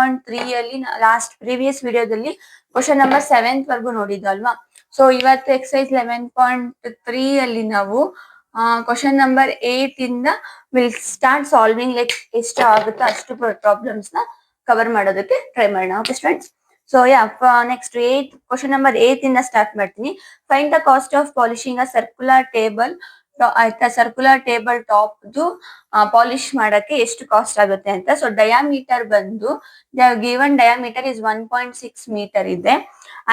11.3 ಅಲ್ಲಿ last previous ವಿಡಿಯೋದಲ್ಲಿ question number 7 ವರ್ಗು ನೋಡಿದ್ದು ಅಲ್ವಾ. ಸೊ ಇವತ್ತು ಎಕ್ಸಸೈಸ್ 11.3 ಅಲ್ಲಿ ನಾವು ಕ್ವಶನ್ ನಂಬರ್ 8 ಇಂದ ವಿಲ್ ಸ್ಟಾರ್ಟ್ ಸಾಲ್ವಿಂಗ್. ಲೈಕ್ ಎಷ್ಟು ಆಗುತ್ತೋ ಅಷ್ಟು ಪ್ರಾಬ್ಲಮ್ಸ್ ನ ಕವರ್ ಮಾಡೋದಕ್ಕೆ ಟ್ರೈ ಮಾಡೋಣ. Okay students, so next question number 8 ಇಂದ ಸ್ಟಾರ್ಟ್ ಮಾಡ್ತೀನಿ. Find the cost of polishing a circular table. ಆಯ್ತಾ, ಸರ್ಕ್ಯುಲರ್ ಟೇಬಲ್ ಟಾಪ್ ಪಾಲಿಶ್ ಮಾಡಕ್ಕೆ ಎಷ್ಟು ಕಾಸ್ಟ್ ಆಗುತ್ತೆ ಅಂತ. ಸೊ ಡಯಾಮೀಟರ್ ಬಂದು ಗಿವನ್ ಡಯಾಮೀಟರ್ ಇಸ್ 1.6 ಮೀಟರ್ ಇದೆ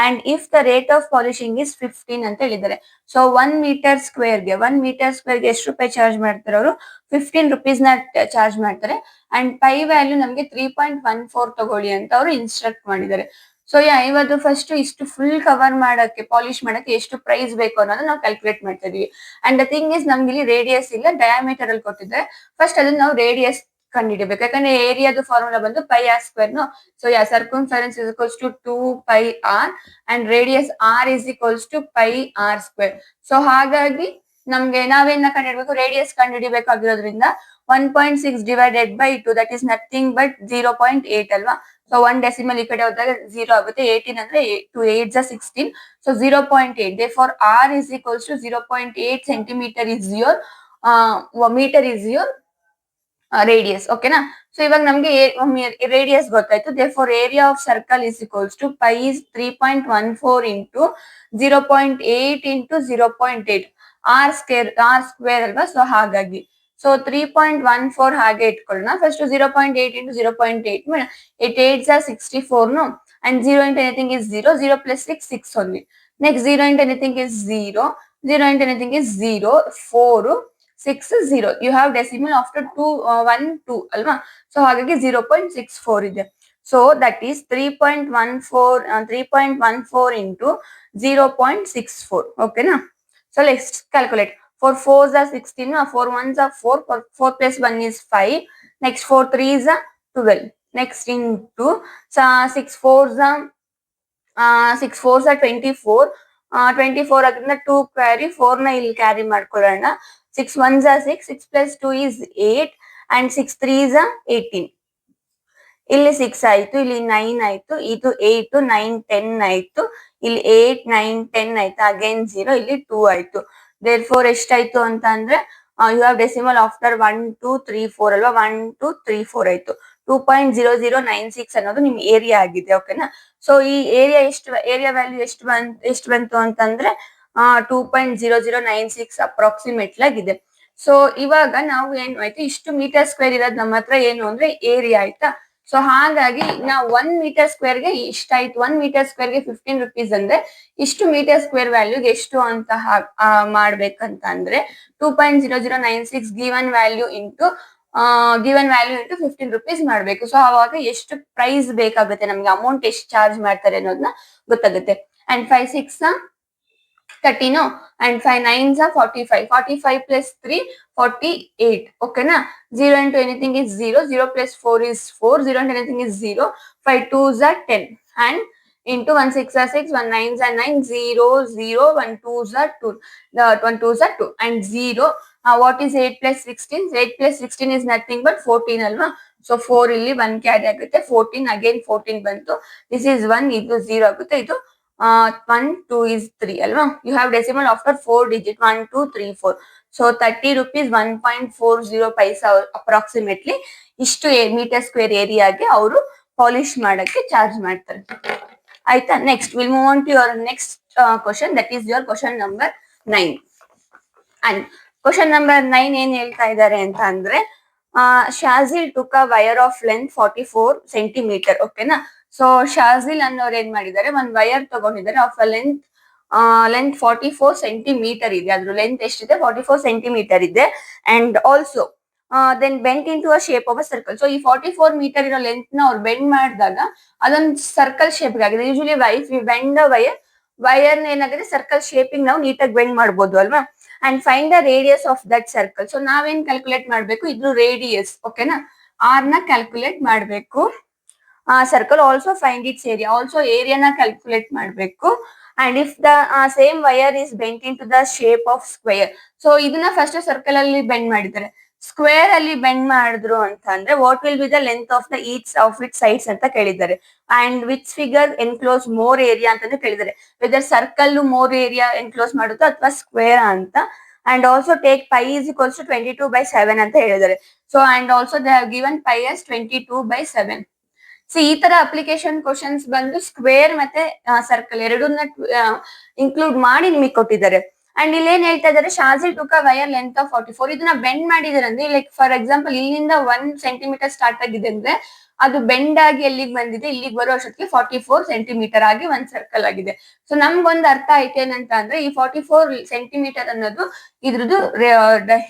and if the rate of polishing is 15 ಅಂತ ಹೇಳಿದ್ದಾರೆ. ಸೊ 1 ಮೀಟರ್ ಸ್ಕ್ವೇರ್ಗೆ ಎಷ್ಟು ರೂಪಾಯಿ ಚಾರ್ಜ್ ಮಾಡ್ತಾರೆ ಅವರು? 15 ರುಪೀಸ್ ನ ಚಾರ್ಜ್ ಮಾಡ್ತಾರೆ. ಅಂಡ್ ಪೈ ವ್ಯಾಲ್ಯೂ ನಮಗೆ 3.14 ತಗೊಳ್ಳಿ ಅಂತ ಅವರು ಇನ್ಸ್ಟ್ರಕ್ಟ್ ಮಾಡಿದ್ದಾರೆ. ಸೊ ಇವತ್ತು ಫಸ್ಟ್ ಇಷ್ಟು ಫುಲ್ ಕವರ್ ಮಾಡಕ್ಕೆ, ಪಾಲಿಶ್ ಮಾಡಕ್ಕೆ ಎಷ್ಟು ಪ್ರೈಸ್ ಬೇಕು ಅನ್ನೋದು ನಾವು ಕ್ಯಾಲ್ಕುಲೇಟ್ ಮಾಡ್ತಾ ಇದೀವಿ. ಅಂಡ್ ದ ಥಿಂಗ್ ಇಸ್ ನಮ್ಗೆ ಇಲ್ಲಿ ರೇಡಿಯಸ್ ಇಲ್ಲ, ಡಯಾಮೀಟರ್ ಅಲ್ಲಿ ಕೊಟ್ಟಿದ್ದಾರೆ. ಫಸ್ಟ್ ಅದನ್ನ ನಾವು ರೇಡಿಯಸ್ ಕಂಡುಹಿಡಿಬೇಕು. ಯಾಕಂದ್ರೆ ಏರಿಯಾದ ಫಾರ್ಮುಲಾ ಬಂದು pi r square. So circumference is equals to 2 pi r and radius r is equals to pi r square. So ಹಾಗಾಗಿ ನಮ್ಗೆ ನಾವೇನ ಕಂಡುಹಿಡಬೇಕು? ರೇಡಿಯಸ್ ಕಂಡುಹಿಡಿಬೇಕಾಗಿರೋದ್ರಿಂದ 1.6 divided by 2 that is nothing but 0.8 ಅಲ್ವಾ. ಸೊ 1 ಡೆಸಿಮಲ್ ಈ ಕಡೆ ಹೋದಾಗ 0 ಆಗುತ್ತೆ. 18 ಅಂದ್ರೆ 2 8 16. So 0.8. therefore r is equals to 0.8 centimeter is your meter is your radius. ಓಕೆನಾ? ಸೊ ಇವಾಗ ನಮ್ಗೆ ರೇಡಿಯಸ್ ಗೊತ್ತಾಯ್ತು. therefore area of circle is equals to pi is 3.14 into 0.8 into 0.8 r square ಅಲ್ವಾ. ಸೊ ಹಾಗಾಗಿ ಸೊ 3.14 ಹಾಗೆ ಇಟ್ಕೊಳ್ಳೋಣ. First 0.8 into 0.8 8 8s are 64 and 0 into anything is 0. 0 plus 6 6 only. Next 0 into anything is 0. 0 into anything is 0. 4 6 0. You have decimal after 2 1 2 ಅಲ್ವಾ. So ಹಾಗಾಗಿ 0.64 ಇದೆ. So that is 3.14 into 0.64. ಓಕೆನಾ? So let's calculate. 4 4s are 16, 4 1s are 4, 4 plus 1 is 5. Next 4 3s are 12. Next into 6 4s are 24. 24 ಅದರಿಂದ 2 carry, 4 ನ ಇಲ್ಲಿ carry ಮಾಡ್ಕೊಳ್ಳೋಣ. 6 1s are 6, 6 plus 2 is 8 and 6 3s are 18. ಇಲ್ಲಿ 6 ಆಯ್ತು, ಇಲ್ಲಿ 9 ಆಯ್ತು, ಇದು 8 9 10 ಆಯ್ತು, ಇಲ್ಲಿ 8 9 10 ಆಯ್ತು, ಅಗೇನ್ 0, ಇಲ್ಲಿ 2 ಆಯ್ತು. therefore ಎಷ್ಟಾಯ್ತು ಅಂತ ಅಂದ್ರೆ ಯು ಹ್ಯಾವ್ ಡೆಸಿಮಲ್ ಆಫ್ಟರ್ 1 2 3 4 ಅಲ್ವಾ. 1 2 3 4 ಆಯ್ತು. 2.0096 ಅನ್ನೋದು ನಿಮ್ ಏರಿಯಾ ಆಗಿದೆ. ಓಕೆನಾ? ಸೊ ಈ ಏರಿಯಾ ವ್ಯಾಲ್ಯೂ ಎಷ್ಟು ಬಂತು ಅಂತಂದ್ರೆ 2.0096 ಅಪ್ರಾಕ್ಸಿಮೇಟ್ಲಿ ಆಗಿದೆ. ಸೊ ಇವಾಗ ನಾವು ಏನು ಆಯ್ತು, ಇಷ್ಟು ಮೀಟರ್ ಸ್ಕ್ವೇರ್ ಇರೋದು ನಮ್ಮ ಹತ್ರ ಏನು ಅಂದ್ರೆ ಏರಿಯಾ ಆಯ್ತಾ. ಸೊ ಹಾಗಾಗಿ ನಾವು 1 ಮೀಟರ್ ಸ್ಕ್ವೇರ್ಗೆ ಇಷ್ಟಾಯ್ತು. 1 ಮೀಟರ್ ಸ್ಕ್ವೇರ್ಗೆ 15 ರುಪೀಸ್ ಅಂದ್ರೆ ಇಷ್ಟು ಮೀಟರ್ ಸ್ಕ್ವೇರ್ ವ್ಯಾಲ್ಯೂಗೆ ಎಷ್ಟು ಅಂತ ಮಾಡ್ಬೇಕಂತ ಅಂದ್ರೆ 2.0096 ಗಿವನ್ ವ್ಯಾಲ್ಯೂ ಇಂಟು 15 ರುಪೀಸ್ ಮಾಡ್ಬೇಕು. ಸೊ ಅವಾಗ ಎಷ್ಟು ಪ್ರೈಸ್ ಬೇಕಾಗುತ್ತೆ, ನಮ್ಗೆ ಅಮೌಂಟ್ ಎಷ್ಟು ಚಾರ್ಜ್ ಮಾಡ್ತಾರೆ ಅನ್ನೋದನ್ನ ಗೊತ್ತಾಗುತ್ತೆ. And 5 6 13 and 5 9s are 45. 45 plus 3 48. ಓಕೆನಾ? 0 into anything is 0. 0 plus 4 is 4. 0 into anything is 0. 5 2s are 10 and into 1 6 are 6, 1 9s are 9, 0 0, 1 2s are 2, 1 2s are 2 and 0. What is 8 plus 16? 8 plus 16 is nothing but 14 ಅಲ್ವಾ. So 4 ಇಲ್ಲಿ 1 carry ಆಗುತ್ತೆ. 14 again 14 ಬಂತು. This is 1, ಇದು 0 ಆಗುತ್ತೆ. ಇದು 1 2 is 3 ಅಲ್ವಾ. You have decimal after 4 digit 1 2 3 4. So 30 rupees 1.40 paisa approximately ಇಷ್ಟು metre square ಏರಿಯಾಗೆ ಅವರು ಪಾಲಿಶ್ ಮಾಡಕ್ಕೆ ಚಾರ್ಜ್ ಮಾಡ್ತಾರೆ. ಆಯ್ತಾ? Next will move on to your next question, that is your question number 9. And question number 9 ಏನ್ ಹೇಳ್ತಾ ಇದ್ದಾರೆ ಅಂತ ಅಂದ್ರೆ Shajil took a wire of length 44 centimetre. ಓಕೆನಾ? ಸೊ ಶಾಜಿಲ್ ಅನ್ನೋರು ಏನ್ ಮಾಡಿದ್ದಾರೆ, ಒಂದ್ ವೈರ್ ತಗೊಂಡಿದ್ದಾರೆ ಆಫ್ ಅ ಲೆಂತ್ 44 ಸೆಂಟಿಮೀಟರ್ ಇದೆ. ಅದ್ರ ಲೆಂತ್ ಎಷ್ಟಿದೆ? 44 ಸೆಂಟಿಮೀಟರ್ ಇದೆ. And also then bent into a shape of a circle. So ಈ 44 ಮೀಟರ್ ಇರೋ ಲೆಂತ್ ನ ಅವ್ರು ಬೆಂಡ್ ಮಾಡಿದಾಗ ಅದೊಂದು ಸರ್ಕಲ್ ಶೇಪ್ ಆಗಿದೆ. ಯೂಶಲಿ ಬೆಂಡ್ ವೈರ್ ಏನಾಗಿದೆ, ಸರ್ಕಲ್ ಶೇಪಿಂಗ್ ನಾವು ನೀಟಾಗಿ ಬೆಂಡ್ ಮಾಡ್ಬೋದು ಅಲ್ವಾ. And find the radius of that circle. So ನಾವೇನ್ ಕ್ಯಾಲ್ಕುಲೇಟ್ ಮಾಡ್ಬೇಕು? ಇದ್ರ ರೇಡಿಯಸ್. ಓಕೆನಾ? ಆರ್ ನ ಕ್ಯಾಲ್ಕುಲೇಟ್ ಮಾಡ್ಬೇಕು. Circle also find its area. Also ಏರಿಯಾನ ಕ್ಯಾಲ್ಕುಲೇಟ್ ಮಾಡ್ಬೇಕು. And if the same wire is bent into the shape of square. So ಇದನ್ನ first circle ಅಲ್ಲಿ ಬೆಂಡ್ ಮಾಡಿದ್ದಾರೆ. ಸ್ಕ್ವೇರ್ ಅಲ್ಲಿ ಬೆಂಡ್ ಮಾಡಿದ್ರು ಅಂತ ಅಂದ್ರೆ what will be the length of the each of it sides ಅಂತ ಕೇಳಿದ್ದಾರೆ. And which figure enclose more area ಅಂತಾನು ಕೇಳಿದ್ದಾರೆ. Whether circle more area enclose ಮಾಡುತ್ತೋ ಅಥವಾ ಸ್ಕ್ವೇರ್ ಅಂತ. And also take pi is equals to 22/7 ಅಂತ ಹೇಳಿದ್ದಾರೆ. So and also they have given pi as 22/7. So ಈ ತರ ಅಪ್ಲಿಕೇಶನ್ ಕ್ವಶನ್ಸ್ ಬಂದು ಸ್ಕ್ವೇರ್ ಮತ್ತೆ ಸರ್ಕಲ್ ಎರಡನ್ನ ಇನ್ಕ್ಲೂಡ್ ಮಾಡಿ ನಿಮಗೆ ಕೊಟ್ಟಿದ್ದಾರೆ. ಅಂಡ್ ಇಲ್ಲಿ ಏನ್ ಹೇಳ್ತಾ ಇದಾರೆ, ಶಾಜಿಲ್ took a wire length of 44. ಇದನ್ನ ಬೆಂಡ್ ಮಾಡಿದಾರೆ ಅಂದ್ರೆ ಲೈಕ್ ಫಾರ್ ಎಕ್ಸಾಂಪಲ್ ಇಲ್ಲಿಂದ 1 ಸೆಂಟಿಮೀಟರ್ ಸ್ಟಾರ್ಟ್ ಆಗಿದೆ ಅಂದ್ರೆ ಅದು ಬೆಂಡ್ ಆಗಿ ಎಲ್ಲಿಗೆ ಬಂದಿದೆ, ಇಲ್ಲಿಗೆ ಬರೋ ಅಷ್ಟೊತ್ತಿಗೆ 44 ಸೆಂಟಿಮೀಟರ್ ಆಗಿ ಒಂದ್ ಸರ್ಕಲ್ ಆಗಿದೆ. ಸೊ ನಮ್ಗೊಂದು ಅರ್ಥ ಆಯ್ತು ಏನಂತ ಅಂದ್ರೆ ಈ 44 ಸೆಂಟಿಮೀಟರ್ ಅನ್ನೋದು ಇದ್ರದ್ದು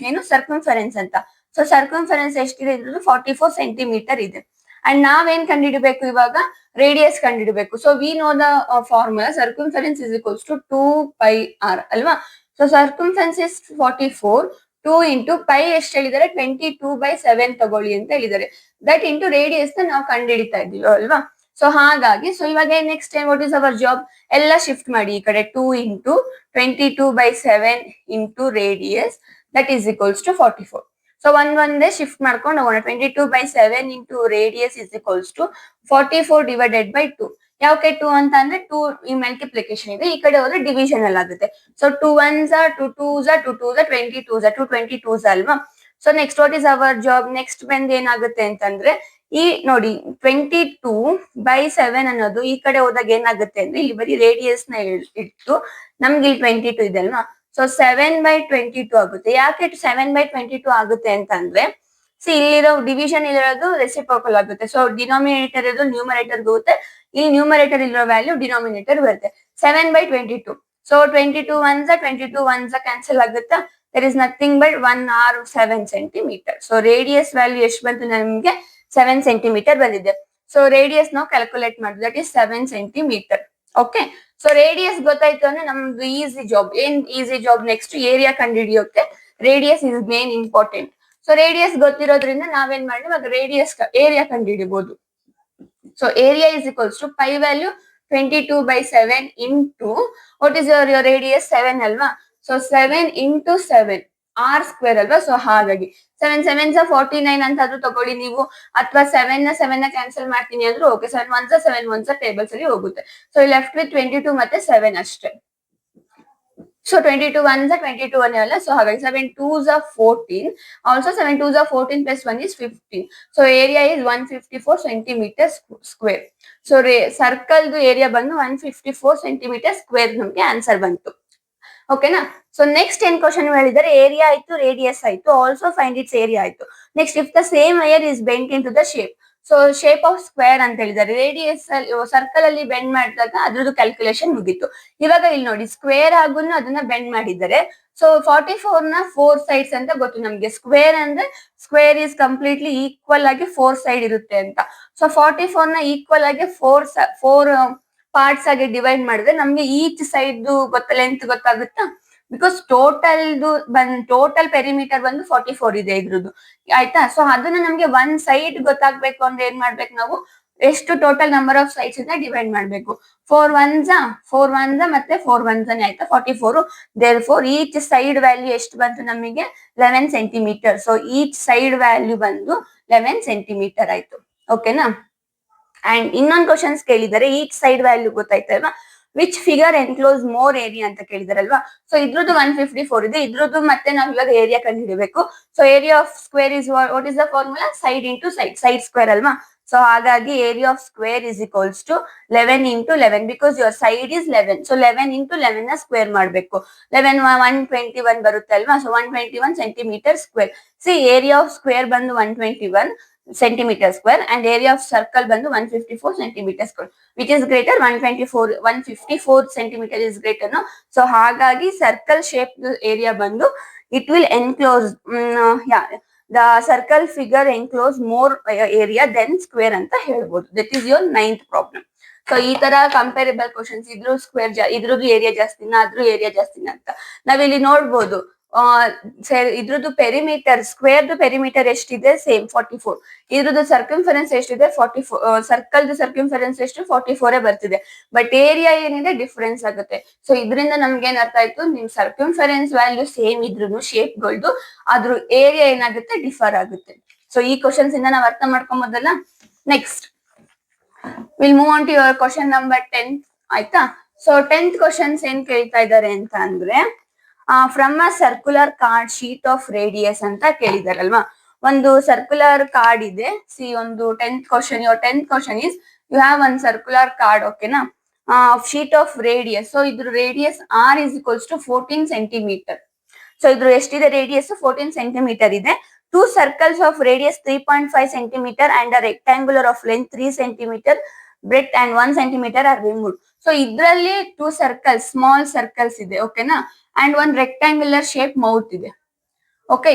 ಏನು ಸರ್ಕಂಫರೆನ್ಸ್ ಅಂತ. ಸೊ ಸರ್ಕಂಫರೆನ್ಸ್ ಎಷ್ಟಿದೆ ಇದ್ರದ್ದು 44 ಸೆಂಟಿಮೀಟರ್ ಇದೆ. ಅಂಡ್ ನಾವೇನ್ ಕಂಡುಹಿಡಬೇಕು ಇವಾಗ, ರೇಡಿಯಸ್ ಕಂಡುಹಿಡಬೇಕು. So we know the formula circumference is equals to 2πr ಅಲ್ವಾ. So circumference is 44, 2 into pi ಎಷ್ಟು ಹೇಳಿದ್ದಾರೆ 22/7 ತಗೊಳ್ಳಿ ಅಂತ ಹೇಳಿದ್ದಾರೆ. ದಟ್ ಇಂಟು ರೇಡಿಯಸ್ ನ ನಾವು ಕಂಡುಹಿಡಿತಾ ಇದೀವಿ ಅಲ್ವಾ. ಸೊ ಹಾಗಾಗಿ ಸೊ ಇವಾಗ next time what is our job, ಎಲ್ಲ ಶಿಫ್ಟ್ ಮಾಡಿ ಈ ಕಡೆ 2 into 22/7 into radius that is equals to 44. So ಒಂದೇ ಶಿಫ್ಟ್ ಮಾಡ್ಕೊಂಡು ಹೋಗೋಣ. 22/7 into radius is equals to 44 divided by 2. ಯಾಕೆ 2 ಅಂತ ಅಂದ್ರೆ 2 ಈ ಮಲ್ಟಿಪ್ಲಿಕೇಶನ್ ಇದೆ, ಈ ಕಡೆ ಹೋದ್ರೆ ಡಿವಿಷನ್ ಅಲ್ಲಿ ಆಗುತ್ತೆ. So 2 1s 2 2s 2 2s 22s 222s ಅಲ್ವಾ. So next what is our job, next ಬಂದ್ ಏನಾಗುತ್ತೆ ಅಂತಂದ್ರೆ ಈ ನೋಡಿ 22/7 ಅನ್ನೋದು ಈ ಕಡೆ ಹೋದಾಗ ಏನಾಗುತ್ತೆ ಅಂದ್ರೆ ಇಲ್ಲಿ ಬರೀ ರೇಡಿಯಸ್ ನ ಇಟ್ಟು ನಮ್ಗೆ ಇಲ್ಲಿ 22 ಇದೆ ಅಲ್ವಾ. ಸೊ 7/22 ಆಗುತ್ತೆ. ಯಾಕೆ 7/22 ಆಗುತ್ತೆ ಅಂತಂದ್ರೆ ಇಲ್ಲಿರೋ ಡಿವಿಷನ್ ಇರೋದು ರೆಸಿಪ್ರೋಕಲ್ ಆಗುತ್ತೆ. ಸೊ ಡಿನಾಮಿನೇಟರ್ ಇರೋದು ನ್ಯೂಮರೇಟರ್ ಹೋಗುತ್ತೆ, ಇಲ್ಲಿ ನ್ಯೂಮರೇಟರ್ ಇರೋ ವ್ಯಾಲ್ಯೂ ಡಿನಾಮಿನೇಟರ್ ಬರುತ್ತೆ. 7/22. ಸೊ 22 1s ಕ್ಯಾನ್ಸಲ್ ಆಗುತ್ತಾ, there is nothing but 1 or 7 centimetre. So radius value ಎಷ್ಟು ಬಂತು ನಮ್ಗೆ 7 ಸೆಂಟಿಮೀಟರ್ ಬಂದಿದೆ. ಸೊ ರೇಡಿಯಸ್ ನಾವು ಕ್ಯಾಲ್ಕುಲೇಟ್ ಮಾಡಿದ್ವಿ, that is 7 centimetre. Okay. So radius ಗೊತ್ತಾಯ್ತು ಅಂದ್ರೆ ನಮ್ದು ಈಸಿ ಜಾಬ್. ಏನ್ ಈಸಿ ಜಾಬ್, ನೆಕ್ಸ್ಟ್ ಏರಿಯಾ ಕಂಡುಹಿಡಿಯೋಕೆ radius is main important. So radius ಗೊತ್ತಿರೋದ್ರಿಂದ ನಾವೇನ್ ಮಾಡಿ ಇವಾಗ ರೇಡಿಯಸ್ ಏರಿಯಾ ಕಂಡುಹಿಡಿಬಹುದು. So area is equals to pi value 22/7 into what is your radius 7 ಅಲ್ವಾ. ಸೊ 7 ಇಂಟು 7 ಆರ್ ಸ್ಕ್ವೇರ್ ಅಲ್ವಾ. ಸೊ ಹಾಗಾಗಿ 7 7s 49 ಅಂತ ಆದ್ರೂ ತಗೊಳ್ಳಿ ನೀವು, ಅಥವಾ 7 ಕ್ಯಾನ್ಸಲ್ ಮಾಡ್ತೀನಿ ಅಂದ್ರೂ ಓಕೆ. 7 1s ಟೇಬಲ್ಸ್ ಅಲ್ಲಿ ಹೋಗುತ್ತೆ. ಸೊ ಲೆಫ್ಟ್ ವಿತ್ 22 ಮತ್ತೆ 7 ಅಷ್ಟೇ. ಸೊ 22 1s 22 ಅಲ್ಲ. ಸೊ ಹಾಗಾಗಿ 7 2s 14. Also 7 2s 14 plus 1 is 15. So area is 154 centimetre square. So ಸರ್ಕಲ್ದು ಏರಿಯಾ ಬಂದು 154 ಸೆಂಟಿಮೀಟರ್ ಸ್ಕ್ವೇರ್ ನಮ್ಗೆ ಆನ್ಸರ್ ಬಂತು. ಓಕೆನಾ. ಸೊ ನೆಕ್ಸ್ಟ್ ಏನ್ ಕ್ವಶನ್ ಹೇಳಿದರೆ, ಏರಿಯಾ ಆಯ್ತು, ರೇಡಿಯಸ್ ಆಯ್ತು, ಆಲ್ಸೋ ಫೈಂಡ್ ಇಟ್ಸ್ ಏರಿಯಾ ಆಯ್ತು. Next if the same wire is bent into the shape. So shape of square ಅಂತ ಹೇಳಿದ್ದಾರೆ. ರೇಡಿಯಸ್ ಅಲ್ಲಿ ಸರ್ಕಲ್ ಅಲ್ಲಿ ಬೆಂಡ್ ಮಾಡಿದಾಗ ಅದ್ರದ್ದು ಕ್ಯಾಲ್ಕುಲೇಷನ್ ಮುಗೀತು. ಇವಾಗ ಇಲ್ಲಿ ನೋಡಿ ಸ್ಕ್ವೇರ್ ಆಗುನು ಅದನ್ನ ಬೆಂಡ್ ಮಾಡಿದ್ದಾರೆ. ಸೊ 44 ನ 4 ಸೈಡ್ಸ್ ಅಂತ ಗೊತ್ತು ನಮ್ಗೆ. ಸ್ಕ್ವೇರ್ ಅಂದ್ರೆ ಸ್ಕ್ವೇರ್ ಇಸ್ ಕಂಪ್ಲೀಟ್ಲಿ ಈಕ್ವಲ್ ಆಗಿ 4 ಸೈಡ್ ಇರುತ್ತೆ ಅಂತ. ಸೊ 44 ನ ಈಕ್ವಲ್ ಆಗಿ 4 ಪಾರ್ಟ್ಸ್ ಆಗಿ ಡಿವೈಡ್ ಮಾಡಿದ್ರೆ ನಮ್ಗೆ ಈಚ್ ಸೈಡ್ ಲೆಂತ್ ಗೊತ್ತಾಗುತ್ತಾ. ಬಿಕಾಸ್ ಟೋಟಲ್ ಪೆರಿಮೀಟರ್ ಬಂದು 44 ಇದೆ ಇದ್ರದ್ದು, ಆಯ್ತಾ. ಸೊ ಅದನ್ನ ನಮ್ಗೆ ಒಂದ್ ಸೈಡ್ ಗೊತ್ತಾಗ್ಬೇಕು ಅಂದ್ರೆ ಏನ್ ಮಾಡ್ಬೇಕು ನಾವು, ಎಷ್ಟು ಟೋಟಲ್ ನಂಬರ್ ಆಫ್ ಸೈಡ್ಸ್ ಇಂದ ಡಿವೈಡ್ ಮಾಡ್ಬೇಕು. 4 1s ಮತ್ತೆ 4 1s ಆಯ್ತಾ 44. ದೇರ್ಫೋರ್ ಈಚ್ ಸೈಡ್ ವ್ಯಾಲ್ಯೂ ಎಷ್ಟು ಬಂತು ನಮಗೆ 11 centimetre. So each side value ಬಂದು 11 ಸೆಂಟಿಮೀಟರ್ ಆಯ್ತು. ಓಕೆನಾ. ಅಂಡ್ ಇನ್ನೊಂದು ಕ್ವಶನ್ಸ್ ಕೇಳಿದ್ದಾರೆ, ಈಚ್ ಸೈಡ್ ವ್ಯಾಲ್ಯೂ ಗೊತ್ತಾಯ್ತಲ್ವಾ. Which figure enclose more area ಅಂತ ಕೇಳಿದಾರಲ್ವಾ. ಸೊ ಇದ್ರದ್ದು 154 ಇದೆ, ಇದ್ರದ್ದು ಮತ್ತೆ ನಾವು ಇವಾಗ ಏರಿಯಾ ಕಂಡುಹಿಡಬೇಕು. So area of square is what is the formula, side into side square ಅಲ್ವಾ. ಸೊ ಹಾಗಾಗಿ area of square is equals to 11 into 11 because your side is 11. So 11 into 11 ನ ಸ್ಕ್ವೇರ್ ಮಾಡಬೇಕು. 11 121 ಬರುತ್ತೆ ಅಲ್ವಾ. So 121 centimetre square. See area of square ಬಂದು 121 centimetre square and area of circle ಬಂದು 154 centimetre square, which is greater 154 centimetre is greater. So ಹಾಗಾಗಿ circle shape area ಬಂದು it will enclose the circle figure enclose more area then square ಅಂತ ಹೇಳ್ಬೋದು. That is your 9th problem. So ಈ ತರ comparable questions ಇದ್ರೂ ಇದ್ರದ್ದು area ಜಾಸ್ತಿನ ಅದ್ರೂ area ಜಾಸ್ತಿನ ಅಂತ ನಾವಿಲ್ಲಿ ನೋಡ್ಬೋದು. ಇದ್ರದ್ದು ಪೆರಿಮೀಟರ್ ಸ್ಕ್ವೇರ್ ಪೆರಿಮೀಟರ್ ಎಷ್ಟಿದೆ ಸೇಮ್ 44. ಇದ್ರದ್ದು ಸರ್ಕಂಫರೆನ್ಸ್ ಎಷ್ಟಿದೆ 44. ಸರ್ಕಲ್ ಸರ್ಕಂಫರೆನ್ಸ್ ಎಷ್ಟು 44 ಬರ್ತಿದೆ. ಬಟ್ ಏರಿಯಾ ಏನಿದೆ ಡಿಫ್ರೆನ್ಸ್ ಆಗುತ್ತೆ. ಸೊ ಇದರಿಂದ ನಮ್ಗೆ ಏನ್ ಅರ್ಥ ಆಯ್ತು, ನಿಮ್ ಸರ್ಕಂಫರೆನ್ಸ್ ವ್ಯಾಲ್ಯೂ ಸೇಮ್ ಇದ್ರು ಶೇಪ್ಗಳ್ದು ಅದ್ರ ಏರಿಯಾ ಏನಾಗುತ್ತೆ ಡಿಫರ್ ಆಗುತ್ತೆ. ಸೊ ಈ ಕ್ವಶನ್ಸ್ ಇಂದ ನಾವ್ ಅರ್ಥ ಮಾಡ್ಕೊಂಬೋದಲ್ಲ. Next will move on to your question number 10 ಆಯ್ತಾ. ಸೊ 10th ಕ್ವಶನ್ಸ್ ಏನ್ ಕೇಳ್ತಾ ಇದ್ದಾರೆ ಅಂತ ಅಂದ್ರೆ from a circular card sheet of radius ಅಂತ ಕೇಳಿದಾರಲ್ವಾ. ಒಂದು ಸರ್ಕ್ಯುಲರ್ ಕಾರ್ಡ್ ಇದೆ. ಸಿ ಒಂದು 10th question, your 10th question is you have one circular card, ಓಕೆನಾ, ಶೀಟ್ ಆಫ್ ರೇಡಿಯಸ್. ಸೊ ಇದ್ರ radius r is equals to 14 centimetre. So ಇದ್ರ ಎಷ್ಟಿದೆ radius 14 centimetre ಇದೆ. Two circles of radius 3.5 centimeter and a rectangular of length 3 centimeter breadth and 1 centimeter are removed. So ಇದ್ರಲ್ಲಿ 2 circles, small circles ಇದೆ, ಓಕೆನಾ, and one rectangular shape mouth ಇದೆ. Okay,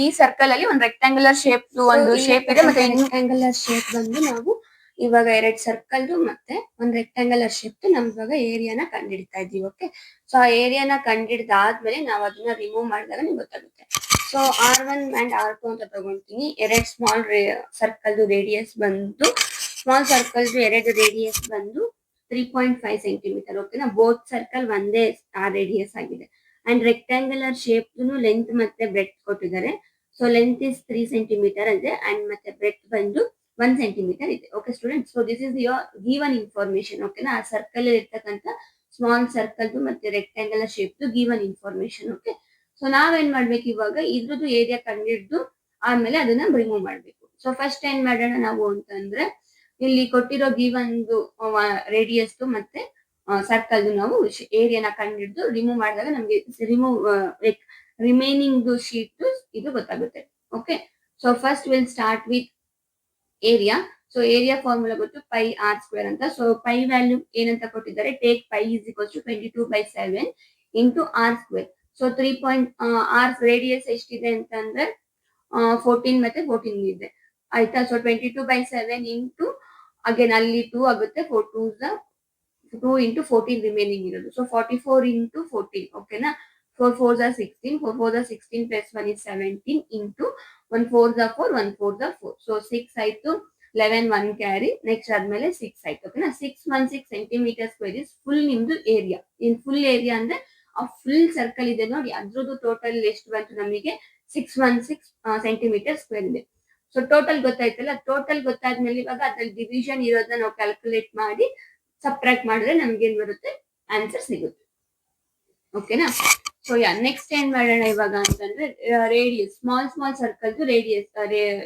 ಈ circle ಅಲ್ಲಿ ಒಂದು ರೆಕ್ಟಾಂಗುಲರ್ ಶೇಪ್ ಒಂದು shape ಇದೆ. ಮತ್ತೆ ರೆಕ್ಟಾಂಗುಲರ್ ಶೇಪ್ ಬಂದು ನಾವು ಇವಾಗ 2 ಸರ್ಕಲ್ ಮತ್ತೆ ಒಂದು ರೆಕ್ಟಾಂಗುಲರ್ ಶೇಪ್ ನಮ್ ಇವಾಗ ಏರಿಯಾನ ಕಂಡುಹಿಡಿತಾ ಇದೀವಿ. ಓಕೆ, ಸೊ ಆ ಏರಿಯಾನ ಕಂಡುಹಿಡಿದಾದ್ಮೇಲೆ ನಾವು ಅದನ್ನ ರಿಮೂವ್ ಮಾಡಿದಾಗ ನಿಮ್ಗೆ ಗೊತ್ತಾಗುತ್ತೆ. ಸೊ R1 ಅಂಡ್ R2 ಅಂತ ತಗೊಂತೀನಿ. 2 ಸ್ಮಾಲ್ ಸರ್ಕಲ್ ರೇಡಿಯಸ್ ಬಂದು ಸ್ಮಾಲ್ ಸರ್ಕಲ್ 2 ರೇಡಿಯಸ್ ಬಂದು 3.5 ಸೆಂಟಿಮೀಟರ್. ಓಕೆನಾ, ಬೋತ್ ಸರ್ಕಲ್ ಒಂದೇ ರೇಡಿಯಸ್ ಆಗಿದೆ. ಅಂಡ್ ರೆಕ್ಟಾಂಗುಲರ್ ಶೇಪ್ ಲೆಂತ್ ಮತ್ತೆ ಬ್ರೆಡ್ ಕೊಟ್ಟಿದ್ದಾರೆ. ಸೊ ಲೆಂತ್ ಇಸ್ 3 ಸೆಂಟಿಮೀಟರ್ ಇದೆ ಅಂಡ್ ಮತ್ತೆ ಬ್ರೆಡ್ ಬಂದು 1 ಸೆಂಟಿಮೀಟರ್ ಇದೆ. Okay student, so this is your given information. ಓಕೆನಾ, ಆ ಸರ್ಕಲ್ ಇರ್ತಕ್ಕಂಥ ಸ್ಮಾಲ್ ಸರ್ಕಲ್ ಮತ್ತೆ rectangular shape given information. Okay, so ನಾವೇನ್ ಮಾಡ್ಬೇಕು ಇವಾಗ ಇದ್ರದ್ದು ಏರಿಯಾ ಕಂಡಿಡ್ದು ಆಮೇಲೆ ಅದನ್ನ ರಿಮೂವ್ ಮಾಡ್ಬೇಕು. ಸೊ ಫಸ್ಟ್ ಏನ್ ಮಾಡೋಣ ನಾವು ಅಂತಂದ್ರೆ ಇಲ್ಲಿ ಕೊಟ್ಟಿರೋ ಗಿವನ್ ರೇಡಿಯಸ್ ಮತ್ತೆ ಸರ್ಕಲ್ ನಾವು ಏರಿಯಾನ ಕಂಡಿಡ್ದು ರಿಮೂವ್ ಮಾಡಿದಾಗ ನಮ್ಗೆ ರಿಮೈನಿಂಗ್ ಶೀಟ್ ಇದು ಗೊತ್ತಾಗುತ್ತೆ. Okay, so first will start with area. So area formula ಗೊತ್ತು, ಪೈ ಆರ್ ಸ್ಕ್ವೇರ್ ಅಂತ. ಸೊ ಪೈ ವ್ಯಾಲ್ಯೂ ಏನಂತ ಕೊಟ್ಟಿದ್ದಾರೆ, take pi is equals to 22/7 into r square. So 3 r radius ಎಷ್ಟಿದೆ ಅಂತಂದ್ರೆ 14 ಮತ್ತೆ 14 ಇದೆ ಆಯ್ತಾ. ಸೊ 22/7 ಇಂಟು ಅಗೇನ್ ಅಲ್ಲಿ 2 ಆಗುತ್ತೆ. 2 ಇಂಟು 14 ರಿಮೈನಿಂಗ್ ಇರೋದು. So 44 into 14. ಓಕೆನಾ, 4 4s are 16, 4 4s are 16 plus 1 is 17 into 1 4s are 4, 1 4s are 4. So 6 ಆಯ್ತು, 11 1 ಕ್ಯಾರಿ, ನೆಕ್ಸ್ಟ್ ಆದ್ಮೇಲೆ 6 ಆಯ್ತು. ಓಕೆನಾ, 616 ಸೆಂಟಿಮೀಟರ್ ಸ್ಕ್ವೇರ್ ಇಸ್ ಫುಲ್ ನಿಮ್ದು ಏರಿಯಾ. ಇನ್ ಫುಲ್ ಏರಿಯಾ ಅಂದ್ರೆ ಆ ಫುಲ್ ಸರ್ಕಲ್ ಇದೆ ನೋಡಿ, ಅದ್ರದ್ದು ಟೋಟಲ್ ಎಷ್ಟು ಬಂತು ನಮಗೆ 616 ಸೆಂಟಿಮೀಟರ್ ಸ್ಕ್ವೇರ್ ಇದೆ. ಸೊ ಟೋಟಲ್ ಗೊತ್ತಾಯ್ತಲ್ಲ. ಟೋಟಲ್ ಗೊತ್ತಾದ್ಮೇಲೆ ಇವಾಗ ಅದ್ರಲ್ಲಿ ಡಿವಿಷನ್ ಇರೋದನ್ನ ನಾವು ಕ್ಯಾಲ್ಕುಲೇಟ್ ಮಾಡಿ ಸಬ್ಟ್ರಾಕ್ಟ್ ಮಾಡಿದ್ರೆ ನಮ್ಗೆ ಏನ್ ಬರುತ್ತೆ, ಆನ್ಸರ್ ಸಿಗುತ್ತೆ. ಓಕೆನಾ, ಸೊ ನೆಕ್ಸ್ಟ್ ಏನ್ ಮಾಡೋಣ ಇವಾಗ ಅಂತಂದ್ರೆ ರೇಡಿಯಸ್, ಸ್ಮಾಲ್ ಸರ್ಕಲ್ ರೇಡಿಯಸ್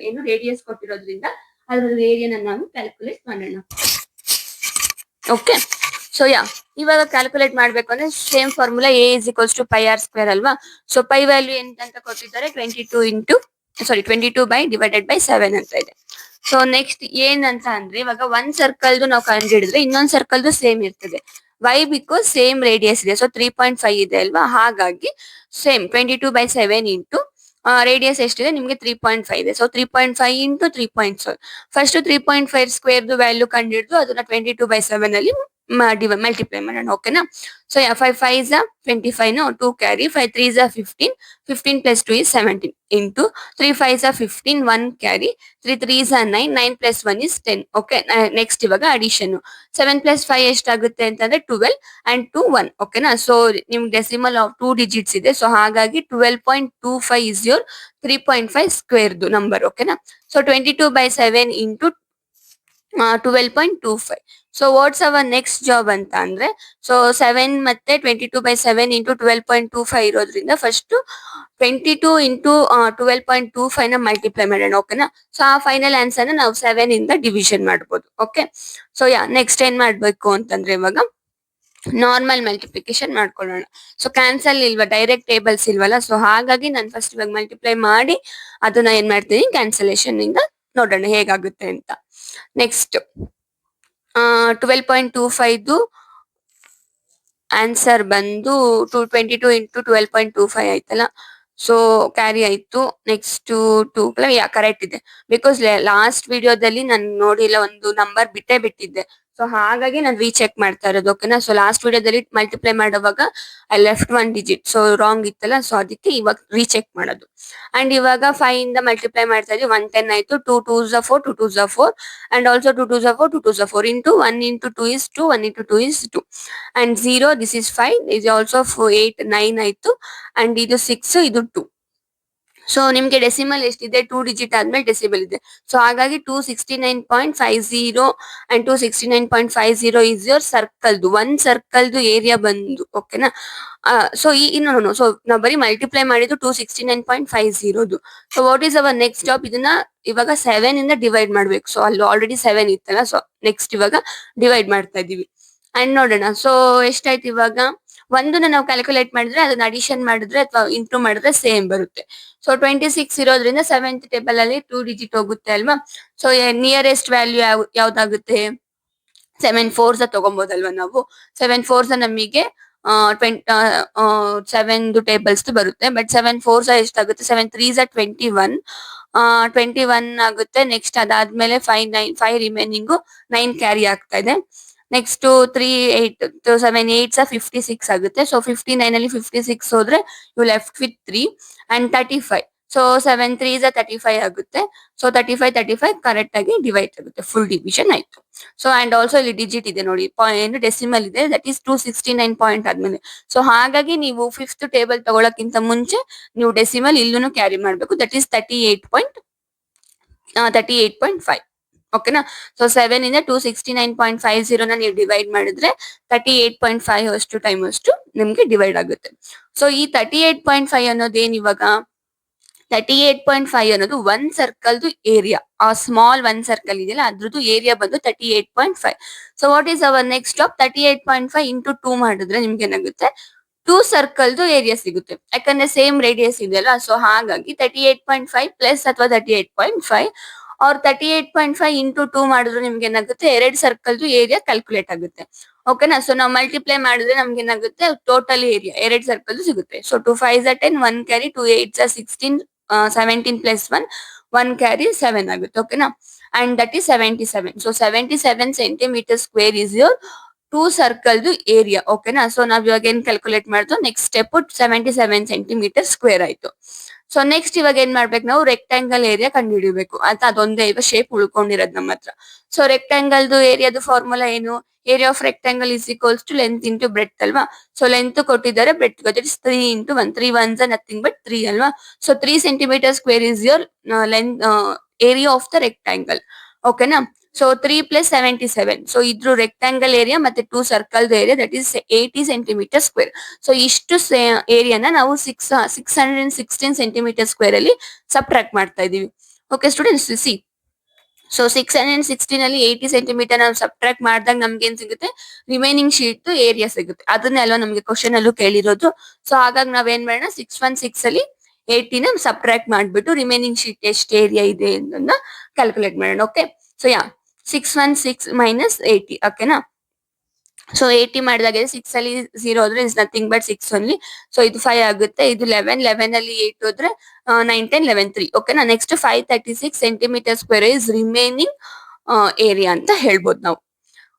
ಏನು ರೇಡಿಯಸ್ ಕೊಟ್ಟಿರೋದ್ರಿಂದ ಅದ್ರ ಏರಿಯಾನ ನಾವು ಕ್ಯಾಲ್ಕುಲೇಟ್ ಮಾಡೋಣ. ಓಕೆ, ಸೊ ಇವಾಗ ಕ್ಯಾಲ್ಕುಲೇಟ್ ಮಾಡ್ಬೇಕು ಅಂದ್ರೆ same formula A is equals to pi r square ಅಲ್ವಾ. ಸೊ ಪೈ ವ್ಯಾಲ್ಯೂ ಎಂತ ಕೊಟ್ಟಿದ್ದಾರೆ 22/7 ಅಂತ ಇದೆ. ಸೊ ನೆಕ್ಸ್ಟ್ ಏನಂತ ಅಂದ್ರೆ ಇವಾಗ ಒಂದ್ ಸರ್ಕಲ್ದು ನಾವು ಕಂಡುಹಿಡಿದ್ರೆ ಇನ್ನೊಂದ್ ಸರ್ಕಲ್ದು ಸೇಮ್ ಇರ್ತದೆ. ವೈ ಬಿಕಾಸ್ ಸೇಮ್ ರೇಡಿಯಸ್ ಇದೆ. ಸೊ 3.5 ಇದೆ ಅಲ್ವಾ, ಹಾಗಾಗಿ ಸೇಮ್ 22/7 ಇಂಟು ರೇಡಿಯಸ್ ಎಷ್ಟಿದೆ ನಿಮ್ಗೆ 3.5 ಇದೆ. So 3.5 into 3.7. ಫಸ್ಟ್ 3.5 ಸ್ಕ್ವೇರ್ದು ವ್ಯಾಲ್ಯೂ ಕಂಡುಹಿಡಿದು ಅದನ್ನ 22/7 ಅಲ್ಲಿ ಮಲ್ಟಿಪ್ಲೈ ಮಾಡೋಣ. ಓಕೆನಾ, so 5 5s are 25, 2 carry, 5 3s are 15, 15 plus 2 is 17 into 3 5s are 15, 1 carry, 3 3s are 9, 9 plus 1 is 10. Okay, next ಇವಾಗ ಅಡಿಷನ್ 7 plus 5 ಎಷ್ಟಾಗುತ್ತೆ ಅಂತಂದ್ರೆ 12 and 2 1. ಓಕೆನಾ, ಸೊ ನಿಮ್ಗೆ ಡೆಸಿಮಲ್ ಆಫ್ 2 ಡಿಜಿಟ್ಸ್ ಇದೆ. ಸೊ ಹಾಗಾಗಿ 12.25 is your 3.5 ಸ್ಕ್ವೇರ್ದು ನಂಬರ್. ಓಕೆನಾ, so 22/7 into 12.25. So what's hour next job ಅಂತ ಅಂದ್ರೆ, ಸೊ 7 ಮತ್ತೆ 22/7 ಇಂಟು 12.25 ಇರೋದ್ರಿಂದ ಫಸ್ಟ್ 22 ಇಂಟು 12.25 ನ ಮಲ್ಟಿಪ್ಲೈ ಮಾಡೋಣ. ಓಕೆನಾ, ಸೊ ಆ ಫೈನಲ್ ಆನ್ಸರ್ ನ ನಾವು 7 ಇಂದ ಡಿವಿಷನ್ ಮಾಡ್ಬೋದು. ಓಕೆ, ಸೊ ನೆಕ್ಸ್ಟ್ ಏನ್ ಮಾಡ್ಬೇಕು ಅಂತಂದ್ರೆ ಇವಾಗ ನಾರ್ಮಲ್ ಮಲ್ಟಿಪ್ಲಿಕೇಶನ್ ಮಾಡ್ಕೊಳ್ಳೋಣ. ಸೊ ಕ್ಯಾನ್ಸಲ್ ಇಲ್ವಾ, ಡೈರೆಕ್ಟ್ ಟೇಬಲ್ಸ್ ಇಲ್ವಲ್ಲ. ಸೊ ಹಾಗಾಗಿ ನಾನು ಫಸ್ಟ್ ಇವಾಗ ಮಲ್ಟಿಪ್ಲೈ ಮಾಡಿ ಅದನ್ನ ಏನ್ ಮಾಡ್ತೀನಿ ಕ್ಯಾನ್ಸಲೇಷನ್ ಇಂದ ನೋಡೋಣ ಹೇಗಾಗುತ್ತೆ ಅಂತ. ನೆಕ್ಸ್ಟ್ 12.25 ಆನ್ಸರ್ ಬಂದು 22 ಇಂಟು 12.25 ಆಯ್ತಲ್ಲ. ಸೊ ಕ್ಯಾರಿ ಆಯ್ತು. ನೆಕ್ಸ್ಟ್ 2 ಕರೆಕ್ಟ್ ಇದೆ. ಬಿಕಾಸ್ ಲಾಸ್ಟ್ ವಿಡಿಯೋದಲ್ಲಿ ನಾನು ನೋಡಿಲ್ಲ, ಒಂದು ನಂಬರ್ ಬಿಟ್ಟಿದ್ದೆ. ಸೊ ಸೊ ಹಾಗಾಗಿ ನಾನು ರೀಚೆಕ್ ಮಾಡ್ತಾ ಇರೋದು. ಓಕೆನಾ. ಸೊ ಲಾಸ್ಟ್ ವಿಡಿಯೋದಲ್ಲಿ ಮಲ್ಟಿಪ್ಲೈ ಮಾಡುವಾಗ I left 1 digit, so wrong ಇತ್ತಲ್ಲ, ಸೊ ಅದಕ್ಕೆ ಇವಾಗ ರೀಚೆಕ್ ಮಾಡೋದು. ಅಂಡ್ ಇವಾಗ 5 ಇಂದ ಮಲ್ಟಿಪ್ಲೈ ಮಾಡ್ತಾ ಇದ್ವಿ, 110 ಆಯ್ತು. 2 2s are 4, 2 2s are 4, and also 2 2s are 4, 2 2s are 4 into 1 into 2 is 2, 1 into 2 is 2, and 0, this is 5, is also 4, 8 9 ಆಯ್ತು, and ಇದು 6, ಇದು 2. ಸೊ ನಿಮ್ಗೆ ಡೆಸಿಮಲ್ ಎಷ್ಟಿದೆ, 2 ಡಿಜಿಟ್ ಆದ್ಮೇಲೆ ಡೆಸಿಮಲ್ ಇದೆ. ಸೊ ಹಾಗಾಗಿ 269.50 ಅಂಡ್ 269.50 ಇಸ್ ಯೋರ್ ಸರ್ಕಲ್ದು, ಒಂದ್ ಸರ್ಕಲ್ದು ಏರಿಯಾ ಬಂದು. ಓಕೆನಾ. ಸೊ ಇನ್ನು ಸೊ ನಾವು ಬರೀ ಮಲ್ಟಿಪ್ಲೈ ಮಾಡಿದ್ದು 269.50. So what is our next job, ಇದನ್ನ ಇವಾಗ 7 ಇಂದ ಡಿವೈಡ್ ಮಾಡ್ಬೇಕು. ಸೊ ಅಲ್ಲಿ ಆಲ್ರೆಡಿ 7 ಇತ್ತಲ್ಲ, ಸೊ ನೆಕ್ಸ್ಟ್ ಇವಾಗ ಡಿವೈಡ್ ಮಾಡ್ತಾ ಇದೀವಿ. ಅಂಡ್ ನೋಡೋಣ, ಸೊ ಎಷ್ಟಾಯ್ತು ಇವಾಗ. ಒಂದನ್ನ ನಾವು ಕ್ಯಾಲ್ಕುಲೇಟ್ ಮಾಡಿದ್ರೆ ಅದನ್ನ ಅಡಿಷನ್ ಮಾಡಿದ್ರೆ ಅಥವಾ ಇಂಟು ಮಾಡಿದ್ರೆ ಸೇಮ್ ಬರುತ್ತೆ. ಸೊ 26 ಇರೋದ್ರಿಂದ 7th ಟೇಬಲ್ ಅಲ್ಲಿ 2 ಡಿಜಿಟ್ ಹೋಗುತ್ತೆ ಅಲ್ವಾ. ಸೊ ನಿಯರೆಸ್ಟ್ ವ್ಯಾಲ್ಯೂ ಯಾವ್ದಾಗುತ್ತೆ, 7 4s ತಗೊಬೋದಲ್ವಾ ನಾವು. 7 4s ನಮಗೆ 7 ಟೇಬಲ್ಸ್ ಬರುತ್ತೆ. ಬಟ್ 7 4s ಎಷ್ಟಾಗುತ್ತೆ, 7 3s 21, 21 ಆಗುತ್ತೆ. ನೆಕ್ಸ್ಟ್ ಅದಾದ್ಮೇಲೆ 5 ರಿಮೈನಿಂಗ್ 9 ಕ್ಯಾರಿ ಆಗ್ತಾ ಇದೆ. ನೆಕ್ಸ್ಟ್ 3 8, 7 8s 56 ಆಗುತ್ತೆ. ಸೊ 59 ಅಲ್ಲಿ 56 ಹೋದ್ರೆ you left with 3 and 35. So 7 3s 35 ಆಗುತ್ತೆ. ಸೊ 35 ಕರೆಕ್ಟ್ ಆಗಿ ಡಿವೈಡ್ ಆಗುತ್ತೆ, ಫುಲ್ ಡಿವಿಷನ್ ಆಯ್ತು. ಸೊ ಅಂಡ್ ಆಲ್ಸೋ ಇಲ್ಲಿ ಡಿಜಿಟ್ ಇದೆ ನೋಡಿ, ಪಾಯಿಂಟ್ ಡೆಸಿಮಲ್ ಇದೆ, ದಟ್ ಈಸ್ 269 ಪಾಯಿಂಟ್ ಆದ್ಮೇಲೆ. ಸೊ ಹಾಗಾಗಿ ನೀವು 5th ಟೇಬಲ್ ತಗೊಳಕ್ಕಿಂತ ಮುಂಚೆ ನೀವು ಡೆಸಿಮಲ್ ಇಲ್ಲೂ ಕ್ಯಾರಿ ಮಾಡ್ಬೇಕು, ದಟ್ ಈಸ್ 38.5. ಓಕೆನಾ. ಸೊ 7 ಇಂದ 269.50 ನ ನೀವು ಡಿವೈಡ್ ಮಾಡಿದ್ರೆ 38.5 ಅಷ್ಟು ಟೈಮ್ ಅಷ್ಟು ನಿಮ್ಗೆ ಡಿವೈಡ್ ಆಗುತ್ತೆ. ಸೊ ಈ 38.5 ಅನ್ನೋದೇನ್ ಇವಾಗ, 38.5 ಅನ್ನೋದು ಒಂದ್ ಸರ್ಕಲ್ದು ಏರಿಯಾ. ಆ ಸ್ಮಾಲ್ ಒಂದ್ ಸರ್ಕಲ್ ಇದೆಯಲ್ಲ ಅದ್ರದ್ದು ಏರಿಯಾ ಬಂದು 38.5. So what is our next job, 38.5 into 2 ಮಾಡಿದ್ರೆ ನಿಮ್ಗೆ ಏನಾಗುತ್ತೆ, 2 ಸರ್ಕಲ್ದು ಏರಿಯಾ ಸಿಗುತ್ತೆ. ಯಾಕಂದ್ರೆ ಸೇಮ್ ರೇಡಿಯಸ್ ಇದೆಯಲ್ಲ, ಸೊ ಹಾಗಾಗಿ 38.5 ಪ್ಲಸ್ ಅಥವಾ 38.5 ಅವ್ರ 38.5 ಇಂಟು 2 ಮಾಡಿದ್ರೆ ನಿಮ್ಗೆ ಏನಾಗುತ್ತೆ, 2 ಸರ್ಕಲ್ದು ಏರಿಯಾ ಕ್ಯಾಲ್ಕುಲೇಟ್ ಆಗುತ್ತೆ. ಓಕೆನಾ. ಸೊ ನಾವು ಮಲ್ಟಿಪ್ಲೈ ಮಾಡಿದ್ರೆ ನಮ್ಗೆ ಏನಾಗುತ್ತೆ, ಟೋಟಲ್ ಏರಿಯಾ 2 ಸರ್ಕಲ್ ಸಿಗುತ್ತೆ. So 2 5s 10, 1 carry, 2 8s 16, 17 plus 1 carry 7 ಆಗುತ್ತೆ. ಓಕೆನಾ. And that is 77. So 77 centimetre square is your 2 ಸರ್ಕಲ್ದು ಏರಿಯಾ. ಓಕೆನಾ. ಸೊ ನಾವ್ ಇವಾಗ ಏನ್ ಕ್ಯಾಲ್ಕುಲೇಟ್ ಮಾಡ್ತು, ನೆಕ್ಸ್ಟ್ ಸ್ಟೆಪ್ 77 ಸೆಂಟಿಮೀಟರ್ ಸ್ಕ್ವೇರ್ ಆಯ್ತು. ಸೊ ನೆಕ್ಸ್ಟ್ ಇವಾಗ ಏನ್ ಮಾಡ್ಬೇಕು, ನಾವು ರೆಕ್ಟಾಂಗಲ್ ಏರಿಯಾ ಕಂಡುಹಿಡಿಬೇಕು ಅಂತ. ಅದೊಂದೇ ಇವಾಗ ಶೇಪ್ ಉಳ್ಕೊಂಡಿರೋದು ನಮ್ಮ ಹತ್ರ. ಸೊ ರೆಕ್ಟಾಂಗಲ್ದು ಏರಿಯಾದು ಫಾರ್ಮುಲಾ ಏನು, area of rectangle is equals to length into breadth ಅಲ್ವಾ. ಸೊ ಲೆಂತ್ ಕೊಟ್ಟಿದ್ದಾರೆ, ಬ್ರೆಡ್ತ್ ಗೊತ್ತಿದೆ, 3 ಇಂಟು 1, 3 1s ನಥಿಂಗ್ ಬಟ್ 3 ಅಲ್ವಾ. So 3 centimetre square is your length area of the rectangle. ಓಕೆನಾ. So 3 plus 77. ಸೊ ಇದ್ರ rectangle area ಮತ್ತೆ 2 circle area that is 80 centimetre square. So ಇಷ್ಟು ಏರಿಯಾನ ನಾವು 616 ಸೆಂಟಿಮೀಟರ್ ಸ್ಕ್ವೇರ್ ಅಲ್ಲಿ ಸಬ್ಟ್ರಾಕ್ಟ್ ಮಾಡ್ತಾ ಇದೀವಿ. Okay students, C. ಸೊ 616 ಅಲ್ಲಿ 80 ಸೆಂಟಿಮೀಟರ್ ನಾವು ಸಬ್ಟ್ರಾಕ್ಟ್ ಮಾಡಿದಾಗ ನಮ್ಗೆ ಏನ್ ಸಿಗುತ್ತೆ, ರಿಮೈನಿಂಗ್ ಶೀಟ್ ಏರಿಯಾ ಸಿಗುತ್ತೆ. ಅದನ್ನೇ ಅಲ್ವಾ ನಮ್ಗೆ ಕ್ವಶನ್ ಅಲ್ಲೂ ಕೇಳಿರೋದು. ಸೊ ಹಾಗಾಗಿ ನಾವೇನ್ ಮಾಡೋಣ, 616 ಅಲ್ಲಿ 80ನ ಸಬ್ಟ್ರಾಕ್ಟ್ ಮಾಡ್ಬಿಟ್ಟು ರಿಮೈನಿಂಗ್ ಶೀಟ್ ಎಷ್ಟು ಏರಿಯಾ ಇದೆ ಅನ್ನೋದನ್ನ ಕ್ಯಾಲ್ಕುಲೇಟ್ ಮಾಡೋಣ. ಓಕೆ. So 616 minus 80. ಓಕೆನಾ. ಸೊ 80 ಮಾಡಿದಾಗ 6 ಅಲ್ಲಿ 0 ಹೋದ್ರೆ is nothing but 6 only. So ಇದು 5 ಆಗುತ್ತೆ, ಇದು 11 ಅಲ್ಲಿ 8 ಹೋದ್ರೆ 9 10 11 3. ಓಕೆನಾ. Next 536 centimetre square is remaining area ಅಂತ ಹೇಳ್ಬೋದು ನಾವು.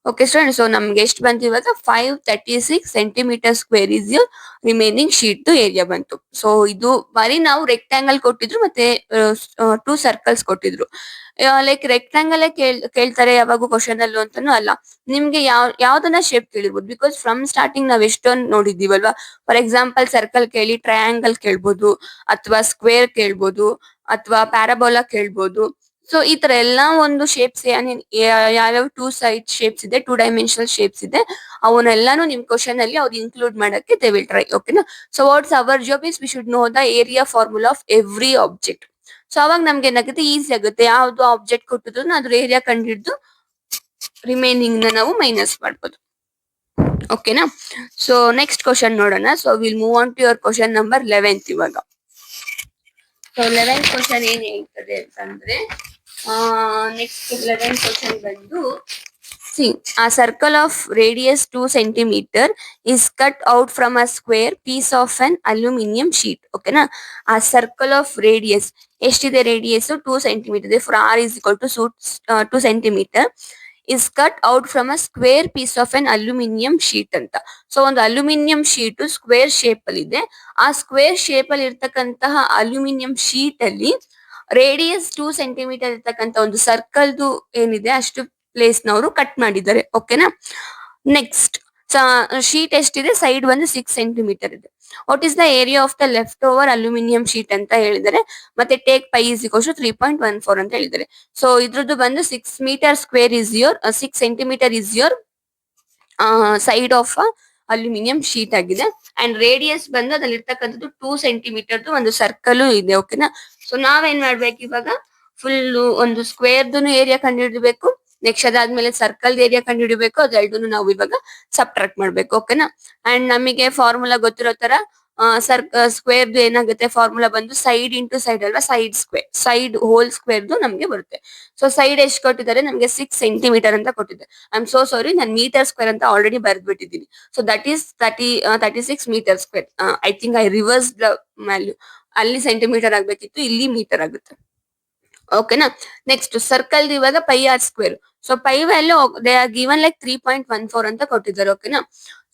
Okay student. ಸೊ ನಮ್ಗೆ ಎಷ್ಟು ಬಂತು ಇವಾಗ, 536 centimetre square is your remaining sheet area ಬಂತು. ಸೊ ಇದು ಬರೀ ನಾವು ರೆಕ್ಟಾಂಗಲ್ ಕೊಟ್ಟಿದ್ರು ಮತ್ತೆ 2 ಸರ್ಕಲ್ಸ್ ಕೊಟ್ಟಿದ್ರು. ಲೈಕ್ ರೆಕ್ಟಾಂಗಲ್ ಕೇಳ್ತಾರೆ ಯಾವಾಗೂ ಕ್ವಶನ್ ಅಲ್ಲೂ ಅಂತಾನು ಅಲ್ಲ, ನಿಮ್ಗೆ ಯಾವ್ದನ್ನ ಶೇಪ್ ಕೇಳಿರ್ಬೋದು. ಬಿಕಾಸ್ ಫ್ರಮ್ ಸ್ಟಾರ್ಟಿಂಗ್ ನಾವ್ ಎಷ್ಟೊಂದು ನೋಡಿದೀವಲ್ವಾ. ಫಾರ್ ಎಕ್ಸಾಂಪಲ್ ಸರ್ಕಲ್ ಕೇಳಿ ಟ್ರಯಾಂಗಲ್ ಕೇಳ್ಬೋದು, ಅಥವಾ ಸ್ಕ್ವೇರ್ ಕೇಳ್ಬೋದು, ಅಥವಾ ಪ್ಯಾರಾಬೋಲಾ ಕೇಳ್ಬೋದು. ಸೊ ಈ ತರ ಎಲ್ಲಾ ಒಂದು ಶೇಪ್ಸ್ ಯಾವ್ಯಾವ 2 ಸೈಡ್ ಶೇಪ್ಸ್ ಇದೆ, 2 ಡೈಮೆನ್ಷನಲ್ ಶೇಪ್ಸ್ ಇದೆ, ಅವನ್ನೆಲ್ಲಾನು ನಿಮ್ ಕ್ವಶನ್ ಅಲ್ಲಿ ಅವ್ರು ಇನ್ಕ್ಲೂಡ್ ಮಾಡಕ್ಕೆ ದೇ ವಿಲ್ ಟ್ರೈ. ಓಕೆನಾ. So what's hour job is we should know the area formula of every object. So ಅವಾಗ ನಮ್ಗೆ ಏನಾಗುತ್ತೆ, ಈಸಿ ಆಗುತ್ತೆ. ಯಾವ್ದು ಆಬ್ಜೆಕ್ಟ್ ಕೊಟ್ಟಿದ್ರು ಅದ್ರ ಏರಿಯಾ ಕಂಡಿಡ್ದು ರಿಮೈನಿಂಗ್ ನ ನಾವು ಮೈನಸ್ ಮಾಡ್ಬೋದು. ಓಕೆನಾ. ಸೊ ನೆಕ್ಸ್ಟ್ ಕ್ವಶನ್ ನೋಡೋಣ. So will move on to your question number 11 ಇವಾಗ. ಸೊ 11th ಕ್ವಶನ್ ಏನ್ ಹೇಳ್ತದೆ ಅಂತಂದ್ರೆ, ನೆಕ್ಸ್ಟ್ 11th ಕ್ವಶನ್ ಬಂದು, see a circle of radius 2 centimeter is cut out from a square piece of an aluminum sheet. ಓಕೆನಾ. ಆ circle of radius ಎಷ್ಟಿದೆ, radius 2 centimetre ಇದೆ. For r is equal to 2 centimetre. Is cut out from a square piece of an aluminium sheet ಅಂತ. So ಒಂದು aluminium sheet square shape ಅಲ್ಲಿ ಇದೆ. ಆ square shape ಅಲ್ಲಿ ಇರ್ತಕ್ಕಂತಹ ಅಲ್ಯೂಮಿನಿಯಂ ಶೀಟ್ ಅಲ್ಲಿ ರೇಡಿಯಸ್ 2 ಸೆಂಟಿಮೀಟರ್ ಇರ್ತಕ್ಕಂತ ಒಂದು ಸರ್ಕಲ್ದು ಏನಿದೆ ಅಷ್ಟು ಪ್ಲೇಸ್ ನವರು ಕಟ್ ಮಾಡಿದ್ದಾರೆ. ಓಕೆನಾ. ನೆಕ್ಸ್ಟ್ ಶೀಟ್ ಎಷ್ಟಿದೆ, ಸೈಡ್ ಒಂದು 6 ಸೆಂಟಿಮೀಟರ್ ಇದೆ. What is the area of the left over aluminium sheet ಅಂತ ಹೇಳಿದರೆ, ಮತ್ತೆ take pi is equals to 3.14 ಅಂತ ಹೇಳಿದ್ದಾರೆ. ಸೊ ಇದ್ರದ್ದು ಬಂದು 6 metre square is your 6 centimetre is your side of aluminium sheet ಆಗಿದೆ. ಅಂಡ್ ರೇಡಿಯಸ್ ಬಂದು ಅದ್ರಲ್ಲಿ ಇರ್ತಕ್ಕಂಥದ್ದು 2 ಸೆಂಟಿಮೀಟರ್ದು ಒಂದು ಸರ್ಕಲ್ ಇದೆ. ಓಕೆನಾ. ಸೊ ನಾವೇನ್ ಮಾಡ್ಬೇಕು ಇವಾಗ, ಫುಲ್ ಒಂದು ಸ್ಕ್ವೇರ್ದು ಏರಿಯಾ ಕಂಡುಹಿಡಿಬೇಕು, ನೆಕ್ಸ್ಟ್ ಅದಾದ್ಮೇಲೆ ಸರ್ಕಲ್ ಏರಿಯಾ ಕಂಡುಹಿಡಿಬೇಕು. ಅದೆರಡನ್ನು ನಾವು ಇವಾಗ ಸಬ್ಟ್ರಾಕ್ಟ್ ಮಾಡ್ಬೇಕು. ಓಕೆನಾ. ಅಂಡ್ ನಮಗೆ ಫಾರ್ಮುಲಾ ಗೊತ್ತಿರೋ ತರ ಸ್ಕ್ವೇರ್ದು ಏನಾಗುತ್ತೆ, ಫಾರ್ಮುಲಾ ಬಂದು ಸೈಡ್ ಇಂಟು ಸೈಡ್ ಅಲ್ವಾ, ಸೈಡ್ ಸ್ಕ್ವೇರ್, ಸೈಡ್ ಹೋಲ್ ಸ್ಕ್ವೇರ್ದು ನಮ್ಗೆ ಬರುತ್ತೆ. ಸೊ ಸೈಡ್ ಎಷ್ಟು ಕೊಟ್ಟಿದ್ದಾರೆ ನಮಗೆ, 6 ಸೆಂಟಿಮೀಟರ್ ಅಂತ ಕೊಟ್ಟಿದ್ದಾರೆ. ಐ ಆಮ್ ಸೋ ಸಾರಿ, ನಾನು ಮೀಟರ್ ಸ್ಕ್ವೇರ್ ಅಂತ ಆಲ್ರೆಡಿ ಬರ್ದ್ಬಿಟ್ಟಿದ್ದೀನಿ. So that is 36 metre square. I think I reverse the value. ಅಲ್ಲಿ ಸೆಂಟಿಮೀಟರ್ ಆಗ್ಬೇಕಿತ್ತು, ಇಲ್ಲಿ ಮೀಟರ್ ಆಗುತ್ತೆ. ಓಕೆನಾ. ನೆಕ್ಸ್ಟ್ ಸರ್ಕಲ್ ಇವಾಗ pi r square. So pi value they are given like 3.14 ಅಂತ ಕೊಟ್ಟಿದ್ದಾರೆ. ಓಕೆನಾ.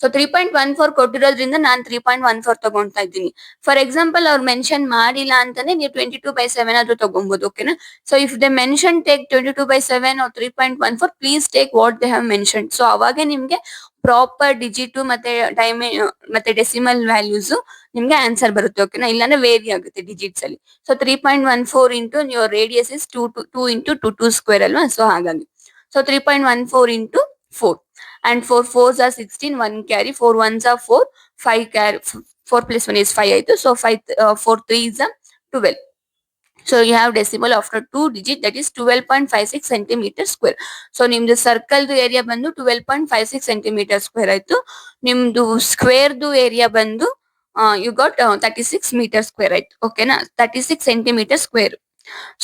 ಸೊ 3.14 ಕೊಟ್ಟಿರೋದ್ರಿಂದ ನಾನು 3.14 ತಗೊಂತಾ ಇದ್ದೀನಿ. ಫಾರ್ ಎಕ್ಸಾಂಪಲ್ ಅವ್ರು ಮೆನ್ಷನ್ ಮಾಡಿಲ್ಲ ಅಂತಾನೆ ನೀವು 22/7 ಆದ್ರೂ ತಗೊಬಹುದು. ಓಕೆನಾ. So if they mention take 22/7 or 3.14, please take what they have mention. So ಅವಾಗೆ ನಿಮ್ಗೆ ಪ್ರಾಪರ್ ಡಿಜಿಟ್ ಮತ್ತೆ ಟೈಮ್ ಮತ್ತೆ ಡೆಸಿಮಲ್ ವ್ಯಾಲ್ಯೂಸ್ ನಿಮ್ಗೆ ಆನ್ಸರ್ ಬರುತ್ತೆ. ಓಕೆನಾ. ಇಲ್ಲಾಂದ್ರೆ ವೇರಿ ಆಗುತ್ತೆ ಡಿಜಿಟ್ಸ್ ಅಲ್ಲಿ. So 3.14 into your radius is 2 into 2 square ಅಲ್ವಾ. ಸೊ ಹಾಗಾಗಿ so 3.14 into 4 and 4 4s are 16, 1 carry, 4 1s are 4, 5 carry, 4 plus 1 is 5 ಆಯ್ತು. So 4 3 is 12. So you have decimal after 2 digit, that is 12.56 centimetre square. So ನಿಮ್ದು ಸರ್ಕಲ್ದು area ಬಂದು 12.56 centimetre square ಆಯ್ತು. ನಿಮ್ದು ಸ್ಕ್ವೇರ್ದು area ಬಂದು ಯು ಗಾಟ್ 36 ಮೀಟರ್ ಸ್ಕ್ವೇರ್ ಆಯ್ತು. ಓಕೆನಾ. 36 centimetre square.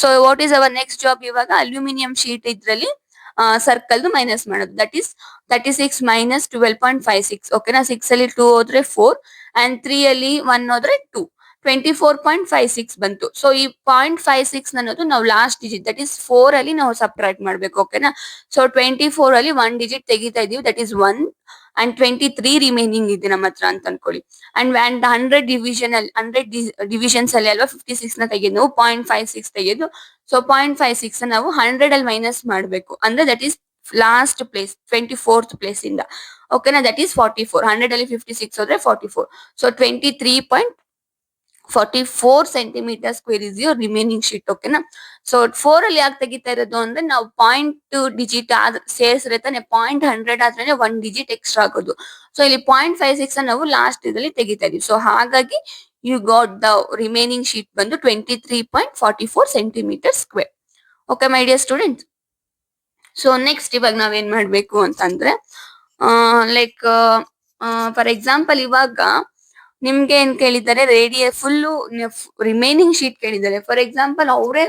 So what is our next job, ಇವಾಗ ಅಲ್ಯೂಮಿನಿಯಂ ಶೀಟ್ ಇದ್ರಲ್ಲಿ ಸರ್ಕಲ್ದು ಮೈನಸ್ ಮಾಡೋದು. That is 36 minus 12.56. ಓಕೆನಾ. 6 ಅಲ್ಲಿ 2 ಹೋದ್ರೆ 4 ಅಂಡ್ 3 ಅಲ್ಲಿ 1 ಹೋದ್ರೆ 2, 24.56 ಬಂತು. ಸೊ ಈ 0.56 ಅನ್ನೋದು ನಾವು ಲಾಸ್ಟ್ ಡಿಜಿಟ್, ದಟ್ ಈಸ್ 4 ಅಲ್ಲಿ ನಾವು ಸಬ್ಟ್ರಾಕ್ಟ್ ಮಾಡ್ಬೇಕು. ಓಕೆನಾ. ಸೊ 24 ಅಲ್ಲಿ 1 ಡಿಜಿಟ್ ತೆಗಿತಾ ಇದೀವಿ, ದಟ್ ಈಸ್ 1 ಅಂಡ್ 23 ರಿಮೈನಿಂಗ್ ಇದೆ ನಮ್ಮ ಹತ್ರ ಅಂತ ಅನ್ಕೊಳ್ಳಿ. ಅಂಡ್ 100 ಡಿವಿಷನ್ಸ್ ಅಲ್ಲಿ ಅಲ್ವಾ 56 ನ ತೆಗೆದು ನಾವು 0.56 ತೆಗೆದು, ಸೊ 0.56 ನಾವು 100 ಅಲ್ಲಿ ಮೈನಸ್ ಮಾಡ್ಬೇಕು. ಅಂದ್ರೆ that is last place 24th place ಇಂದ. ಓಕೆನಾ. That is 44. 100 ಅಲ್ಲಿ 56 ಹೋದ್ರೆ 44. So 23.44 centimetre square is your remaining sheet. ಓಕೆನಾ. ಸೊ 4 ಅಲ್ಲಿ ಯಾಕೆ ತೆಗಿತಾ ಇರೋದು ಅಂದ್ರೆ ನಾವು ಪಾಯಿಂಟ್ ಡಿಜಿಟ್ ಸೇರಿಸಿದ್ರೆ ತಾನೆ 0.100 ಆದ್ರೆ 1 ಡಿಜಿಟ್ ಎಕ್ಸ್ಟ್ರಾ ಆಗೋದು. ಸೊ ಇಲ್ಲಿ 0.56 ನಾವು ಲಾಸ್ಟ್ ಇದರಲ್ಲಿ ತೆಗಿತಾ ಇದೀವಿ. ಸೊ ಹಾಗಾಗಿ you got the remaining sheet ಬಂದು 23.44 centimetre square. Okay my dear student. So next ಇವಾಗ ನಾವೇನ್ ಮಾಡ್ಬೇಕು ಅಂತಂದ್ರೆ, ಲೈಕ್ ಫಾರ್ ಎಕ್ಸಾಂಪಲ್ ಇವಾಗ ನಿಮ್ಗೆ ಏನ್ ಕೇಳಿದ್ದಾರೆ, ಫುಲ್ಲು ರಿಮೈನಿಂಗ್ ಶೀಟ್ ಕೇಳಿದ್ದಾರೆ. ಫಾರ್ ಎಕ್ಸಾಂಪಲ್ ಅವರೇ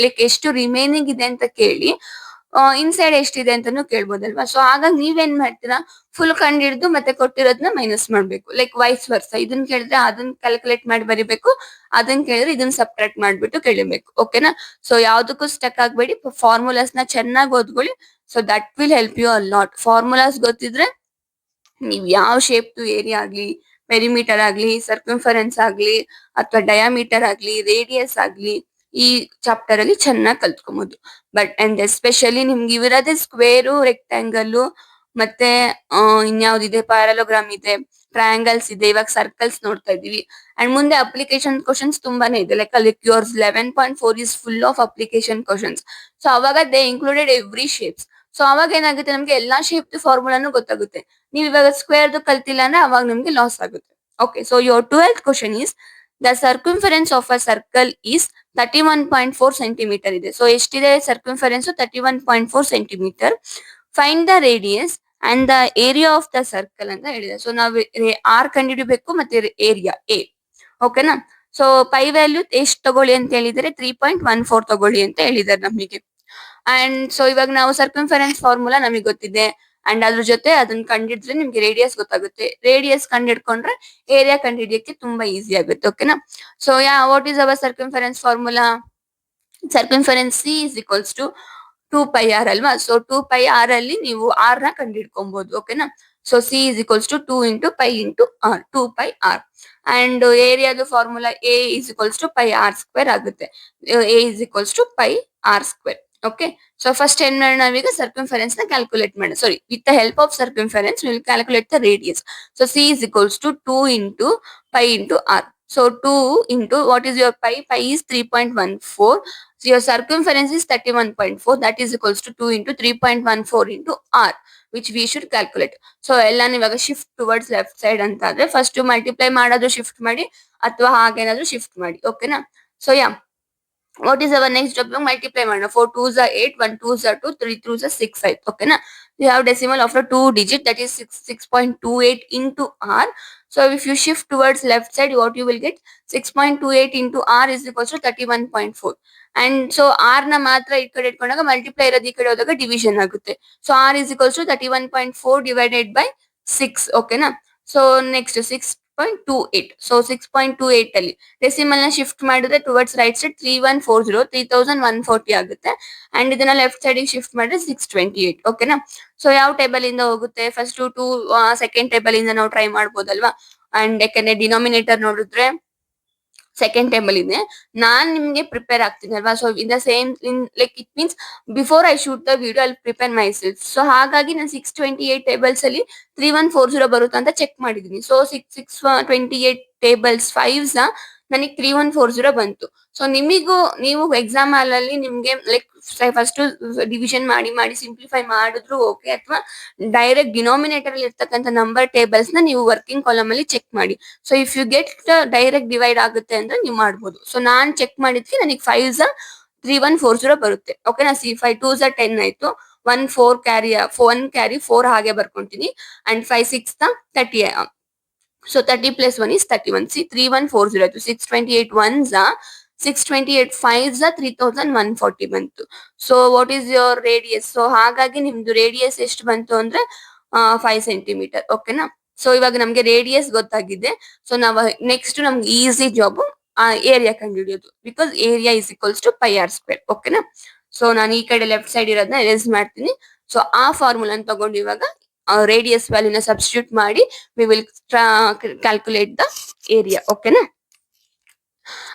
ಲೈಕ್ ಎಷ್ಟು ರಿಮೈನಿಂಗ್ ಇದೆ ಅಂತ ಕೇಳಿ ಇನ್ಸೈಡ್ ಎಷ್ಟಿದೆ ಅಂತಾನು ಕೇಳ್ಬೋದಲ್ವಾ. ಸೊ ಹಾಗಾಗಿ ನೀವೇನ್ ಮಾಡ್ತೀರಾ, ಫುಲ್ ಕಂಡಿಡ್ದು ಮತ್ತೆ ಕೊಟ್ಟಿರೋದನ್ನ ಮೈನಸ್ ಮಾಡ್ಬೇಕು. ಲೈಕ್ ವೈಸ್ ವರ್ಸ, ಇದನ್ನ ಕೇಳಿದ್ರೆ ಅದನ್ನ ಕ್ಯಾಲ್ಕುಲೇಟ್ ಮಾಡಿ ಬರಿಬೇಕು, ಅದನ್ನ ಕೇಳಿದ್ರೆ ಇದನ್ನ ಸಬ್ಟ್ರಾಕ್ಟ್ ಮಾಡ್ಬಿಟ್ಟು ಕೇಳಬೇಕು. ಓಕೆನಾ. ಸೊ ಯಾವ್ದಕ್ಕೂ ಸ್ಟಕ್ ಆಗ್ಬೇಡಿ, ಫಾರ್ಮುಲಾಸ್ ನ ಚೆನ್ನಾಗಿ ಓದ್ಕೊಳ್ಳಿ. So that will help you a lot. Formulas ಗೊತ್ತಿದ್ರೆ ನೀವ್ ಯಾವ ಶೇಪ್ ಏರಿಯಾ ಆಗ್ಲಿ, ಪೆರಿಮೀಟರ್ ಆಗ್ಲಿ, ಸರ್ಕಂಫರೆನ್ಸ್ ಆಗ್ಲಿ, ಅಥವಾ ಡಯಾಮೀಟರ್ ಆಗ್ಲಿ, ರೇಡಿಯಸ್ ಆಗ್ಲಿ, ಈ ಚಾಪ್ಟರ್ ಅಲ್ಲಿ ಚೆನ್ನಾಗಿ ಕಲ್ತ್ಕೊಬಹುದು. ಬಟ್ ಅಂಡ್ ಎಸ್ಪೆಷಲಿ ನಿಮ್ಗೆ ಇವಿರೋದೇ ಸ್ಕ್ವೇರು, ರೆಕ್ಟ್ಯಾಂಗಲ್, ಮತ್ತೆ ಇನ್ಯಾವ್ದಿದೆ, ಪ್ಯಾರಲೋಗ್ರಾಮ್ ಇದೆ, ಟ್ರಯಾಂಗಲ್ಸ್ ಇದೆ, ಇವಾಗ ಸರ್ಕಲ್ಸ್ ನೋಡ್ತಾ ಇದೀವಿ. ಅಂಡ್ ಮುಂದೆ ಅಪ್ಲಿಕೇಶನ್ ಕ್ವಶನ್ಸ್ ತುಂಬಾನೇ ಇದೆ. Like yours 11.4 is full of application questions. So ಅವಾಗ ದೇ ಇನ್ಕ್ಲೂಡೆಡ್ ಎವ್ರಿ ಶೇಪ್ಸ್. ಸೊ ಅವಾಗ ಏನಾಗುತ್ತೆ, ನಮ್ಗೆ ಎಲ್ಲಾ ಶೇಪ್ ಫಾರ್ಮುಲಾನು ಗೊತ್ತಾಗುತ್ತೆ. ನೀವು ಇವಾಗ ಸ್ಕ್ವೇರ್ದು ಕಲ್ತಿಲ್ಲ ಅಂದ್ರೆ ಅವಾಗ ನಿಮ್ಗೆ ಲಾಸ್ ಆಗುತ್ತೆ. Okay. So your 12th question is the circumference of a circle is 31.4 centimetre ಇದೆ. ಸೊ ಎಷ್ಟಿದೆ circumference, 31.4 centimetre. Find the radius and the area of the circle ಅಂತ ಹೇಳಿದೆ. ಸೊ ನಾವು ಆರ್ ಕಂಡುಹಿಡಿಬೇಕು ಮತ್ತೆ ಏರಿಯಾ ಎ. ಓಕೆನಾ. ಸೊ ಪೈ ವ್ಯಾಲ್ಯೂ ಎಷ್ಟು ತಗೊಳ್ಳಿ ಅಂತ ಹೇಳಿದರೆ 3.14 ತಗೊಳ್ಳಿ ಅಂತ ಹೇಳಿದ್ದಾರೆ ನಮಗೆ. ಅಂಡ್ ಸೊ ಇವಾಗ ನಾವು ಸರ್ಕಂಫರೆನ್ಸ್ ಫಾರ್ಮುಲಾ ನಮಗೆ ಗೊತ್ತಿದೆ. ಅಂಡ್ ಅದ್ರ ಜೊತೆ ಅದನ್ನ ಕಂಡಿಡಿದ್ರೆ ನಿಮ್ಗೆ ರೇಡಿಯಸ್ ಗೊತ್ತಾಗುತ್ತೆ. ರೇಡಿಯಸ್ ಕಂಡಿಡ್ಕೊಂಡ್ರೆ ಏರಿಯಾ ಕಂಡಿಡಿಯಕ್ಕೆ ತುಂಬಾ ಈಸಿ ಆಗುತ್ತೆ. ಓಕೆನಾ. So what is our circumference formula? Circumference C is equals to 2πr ಅಲ್ವಾ. ಸೊ 2πr ಅಲ್ಲಿ ನೀವು r ನ ಕಂಡುಹಿಡ್ಕೊಬಹುದು. ಓಕೆನಾ. So c is equals to 2 into pi into r, 2πr. And ಏರಿಯಾದ formula a is equals to pi r square ಆಗುತ್ತೆ. a is equals to pi r square. Okay. So first ಏನ್ ಮಾಡೋಣ, ನಾವೀಗ circumference ನ calculate ಮಾಡೋಣ. Sorry, with the help of circumference will calculate the radius. So c is equals to 2 into pi into r. So 2 into what is your pi? Pi is 3.14. So your circumference is 31.4. That is equals to 2 into 3.14 into r, which we should calculate. So ಎಲ್ಲಾನು ಇವಾಗ shift towards left side ಅಂತ ಆದ್ರೆ first multiply ಮಾಡೋದು shift ಮಾಡಿ ಅಥವಾ ಹಾಗೇನಾದ್ರೂ shift ಮಾಡಿ. ಓಕೆನಾ. So yeah, what is our next job? Multiply ಮಾಡೋಣ. 4 2s are 8, 1 2s are 2, 3 2s are 6 ಆಯ್ತು. ಓಕೆನಾ. You have decimal after 2 digit, that is 6.28 into r. So if you shift towards left side, what you will get? 6.28 into r is equals to 31.4. And so r ನ ಮಾತ್ರ ಈ ಕಡೆ ಇಟ್ಕೊಂಡಾಗ multiply ಇರೋದು ಈ ಕಡೆ ಹೋದಾಗ ಡಿವಿಷನ್ ಆಗುತ್ತೆ. So r is equals to 31.4 divided by 6. ಓಕೆನಾ. So next 6.28. ಸೊ 6.28 ಅಲ್ಲಿ ಡೆಸಿಮಲ್ ನ ಶಿಫ್ಟ್ ಮಾಡಿದ್ರೆ ಟುವರ್ಡ್ಸ್ ರೈಟ್ ಸೈಡ್ 3140, 3140 ಆಗುತ್ತೆ. ಅಂಡ್ ಇದನ್ನ ಲೆಫ್ಟ್ ಸೈಡ್ ಶಿಫ್ಟ್ ಮಾಡಿದ್ರೆ 628. ಓಕೆನಾ. ಸೊ ಯಾವ ಟೇಬಲ್ ಇಂದ ಹೋಗುತ್ತೆ? ಫಸ್ಟ್ ಟು ಸೆಕೆಂಡ್ ಟೇಬಲ್ ಇಂದ ನಾವು ಟ್ರೈ ಮಾಡ್ಬೋದಲ್ವಾ. ಅಂಡ್ ಯಾಕಂದ್ರೆ ಡಿನಾಮಿನೇಟರ್ ನೋಡಿದ್ರೆ ಸೆಕೆಂಡ್ ಟೇಬಲ್ ಇದೆ. ನಾನ್ ನಿಮ್ಗೆ ಪ್ರಿಪೇರ್ ಆಗ್ತೀನಿ ಅಲ್ವಾ. So in the same like it means before I shoot the video I prepare my self. So ಹಾಗಾಗಿ ನಾನು 628 ಟೇಬಲ್ಸ್ ಅಲ್ಲಿ 3140 ಬರುತ್ತಾ ಅಂತ ಚೆಕ್ ಮಾಡಿದೀನಿ. ಸೊ 628 ಟೇಬಲ್ಸ್ 5s ನನಗೆ 3140 ಬಂತು. ಸೊ ನಿಮಿಗೂ ನೀವು ಎಕ್ಸಾಮ್ ಅಲ್ಲಿ ನಿಮ್ಗೆ ಲೈಕ್ ಫಸ್ಟ್ ಡಿವಿಷನ್ ಮಾಡಿ ಮಾಡಿ ಸಿಂಪ್ಲಿಫೈ ಮಾಡಿದ್ರು ಓಕೆ, ಅಥವಾ ಡೈರೆಕ್ಟ್ ಡಿನಾಮಿನೇಟರ್ ಅಲ್ಲಿ ಇರ್ತಕ್ಕಂಥ ನಂಬರ್ ಟೇಬಲ್ಸ್ ನ ನೀವು ವರ್ಕಿಂಗ್ ಕಾಲಮ್ ಅಲ್ಲಿ ಚೆಕ್ ಮಾಡಿ. So if you get direct divide ಆಗುತ್ತೆ ಅಂದ್ರೆ ನೀವು ಮಾಡ್ಬೋದು. ಸೊ ನಾನ್ ಚೆಕ್ ಮಾಡಿದ್ವಿ, ನನಗೆ 5s 3140 ಬರುತ್ತೆ. ಓಕೆನಾ. ಸಿ 5 2s 10 ಆಯ್ತು. 1 4 ಕ್ಯಾರಿ 1 ಕ್ಯಾರಿ 4 ಹಾಗೆ ಬರ್ಕೊಂತೀನಿ. And 5 6 30. So 30 plus 1 is 31. See 3140 ಆಯ್ತು. 628 1s 628 5s 3140 ಬಂತು. So what is your radius? So ಹಾಗಾಗಿ ನಿಮ್ದು ರೇಡಿಯಸ್ ಎಷ್ಟು ಬಂತು ಅಂದ್ರೆ 5 ಸೆಂಟಿಮೀಟರ್. ಓಕೆನಾ. ಸೊ ಇವಾಗ ನಮ್ಗೆ ರೇಡಿಯಸ್ ಗೊತ್ತಾಗಿದೆ. ಸೊ ನಾವು ನೆಕ್ಸ್ಟ್ ನಮ್ಗೆ ಈಸಿ ಜಾಬ್ ಏರಿಯಾ ಕಂಡುಹಿಡಿಯೋದು. Because area is equals to pi r square. ಓಕೆನಾ. ಸೊ ನಾನು ಈ ಕಡೆ ಲೆಫ್ಟ್ ಸೈಡ್ ಇರೋದನ್ನ ಎರೇಸ್ ಮಾಡ್ತೀನಿ. ಸೊ ಆ ಫಾರ್ಮುಲಾ ತಗೊಂಡು ಇವಾಗ ರೇಡಿಯಸ್ ವ್ಯಾಲ್ಯೂನ ಸಬ್ಸ್ಟಿಟ್ಯೂಟ್ ಮಾಡಿ we will calculate the area. Okay na.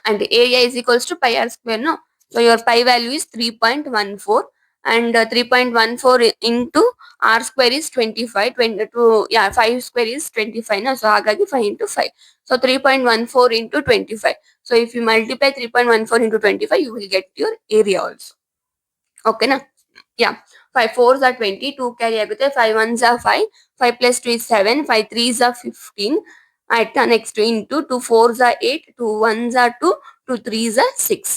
And area is equals to pi r square, no. So your pi value is 3.14 and 3.14 into r square is 25. 5 square is 25 na. So hagagi 5 into 5. So 3.14 into 25. So if you multiply 3.14 into 25, you will get your area also. Okay na. Yeah. 5 4s are 20, 2 carry ಆಗುತ್ತೆ. 5 1s are 5, 5 plus 2 is 7, 5 3s are 15. ಆಯ್ತಾ. Next into 2 4s are 8, 2 1s are 2, 2 3s are 6.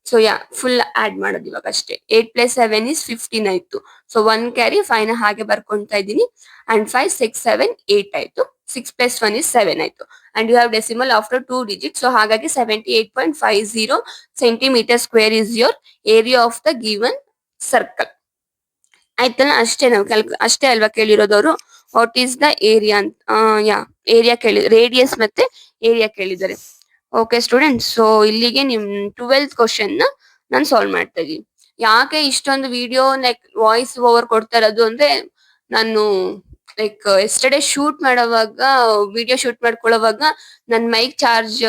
So yeah, full add ಮಾಡೋದು ಇವಾಗ ಅಷ್ಟೇ. 8 plus 7 is 15 ಆಯ್ತು. So 1 carry 5 ನ ಹಾಗೆ ಬರ್ಕೊಂತಾ ಇದ್ದೀನಿ. And 5 6 7 8 ಆಯ್ತು. 6 plus 1 is 7 ಆಯ್ತು. And you have decimal after 2 digit. So ಹಾಗಾಗಿ 78.50 centimetre square is your area of the given circle. ಆಯ್ತಲ್ಲ. ಅಷ್ಟೇ ನಾವು ಅಷ್ಟೇ ಅಲ್ವಾ ಕೇಳಿರೋದವರು. ವಾಟ್ ಈಸ್ ದ ಏರಿಯಾ ಅಂತ. ಯಾ, ಏರಿಯಾ ಕೇಳಿ, ರೇಡಿಯಸ್ ಮತ್ತೆ ಏರಿಯಾ ಕೇಳಿದ್ದಾರೆ. Okay students. ಸೊ ಇಲ್ಲಿಗೆ ನಿಮ್ 12th ಕ್ವಶನ್ ನಾನು ಸಾಲ್ವ್ ಮಾಡ್ತಾ ಇದೀನಿ. ಯಾಕೆ ಇಷ್ಟೊಂದು ವಿಡಿಯೋ ಲೈಕ್ ವಾಯ್ಸ್ ಓವರ್ ಕೊಡ್ತಾ ಇರೋದು ಅಂದ್ರೆ, ನಾನು ಲೈಕ್ ಎಸ್ಟರ್ಡೇ ಶೂಟ್ ಮಾಡೋವಾಗ, ವಿಡಿಯೋ ಶೂಟ್ ಮಾಡ್ಕೊಳ್ಳೋವಾಗ ನನ್ ಮೈಕ್ ಚಾರ್ಜ್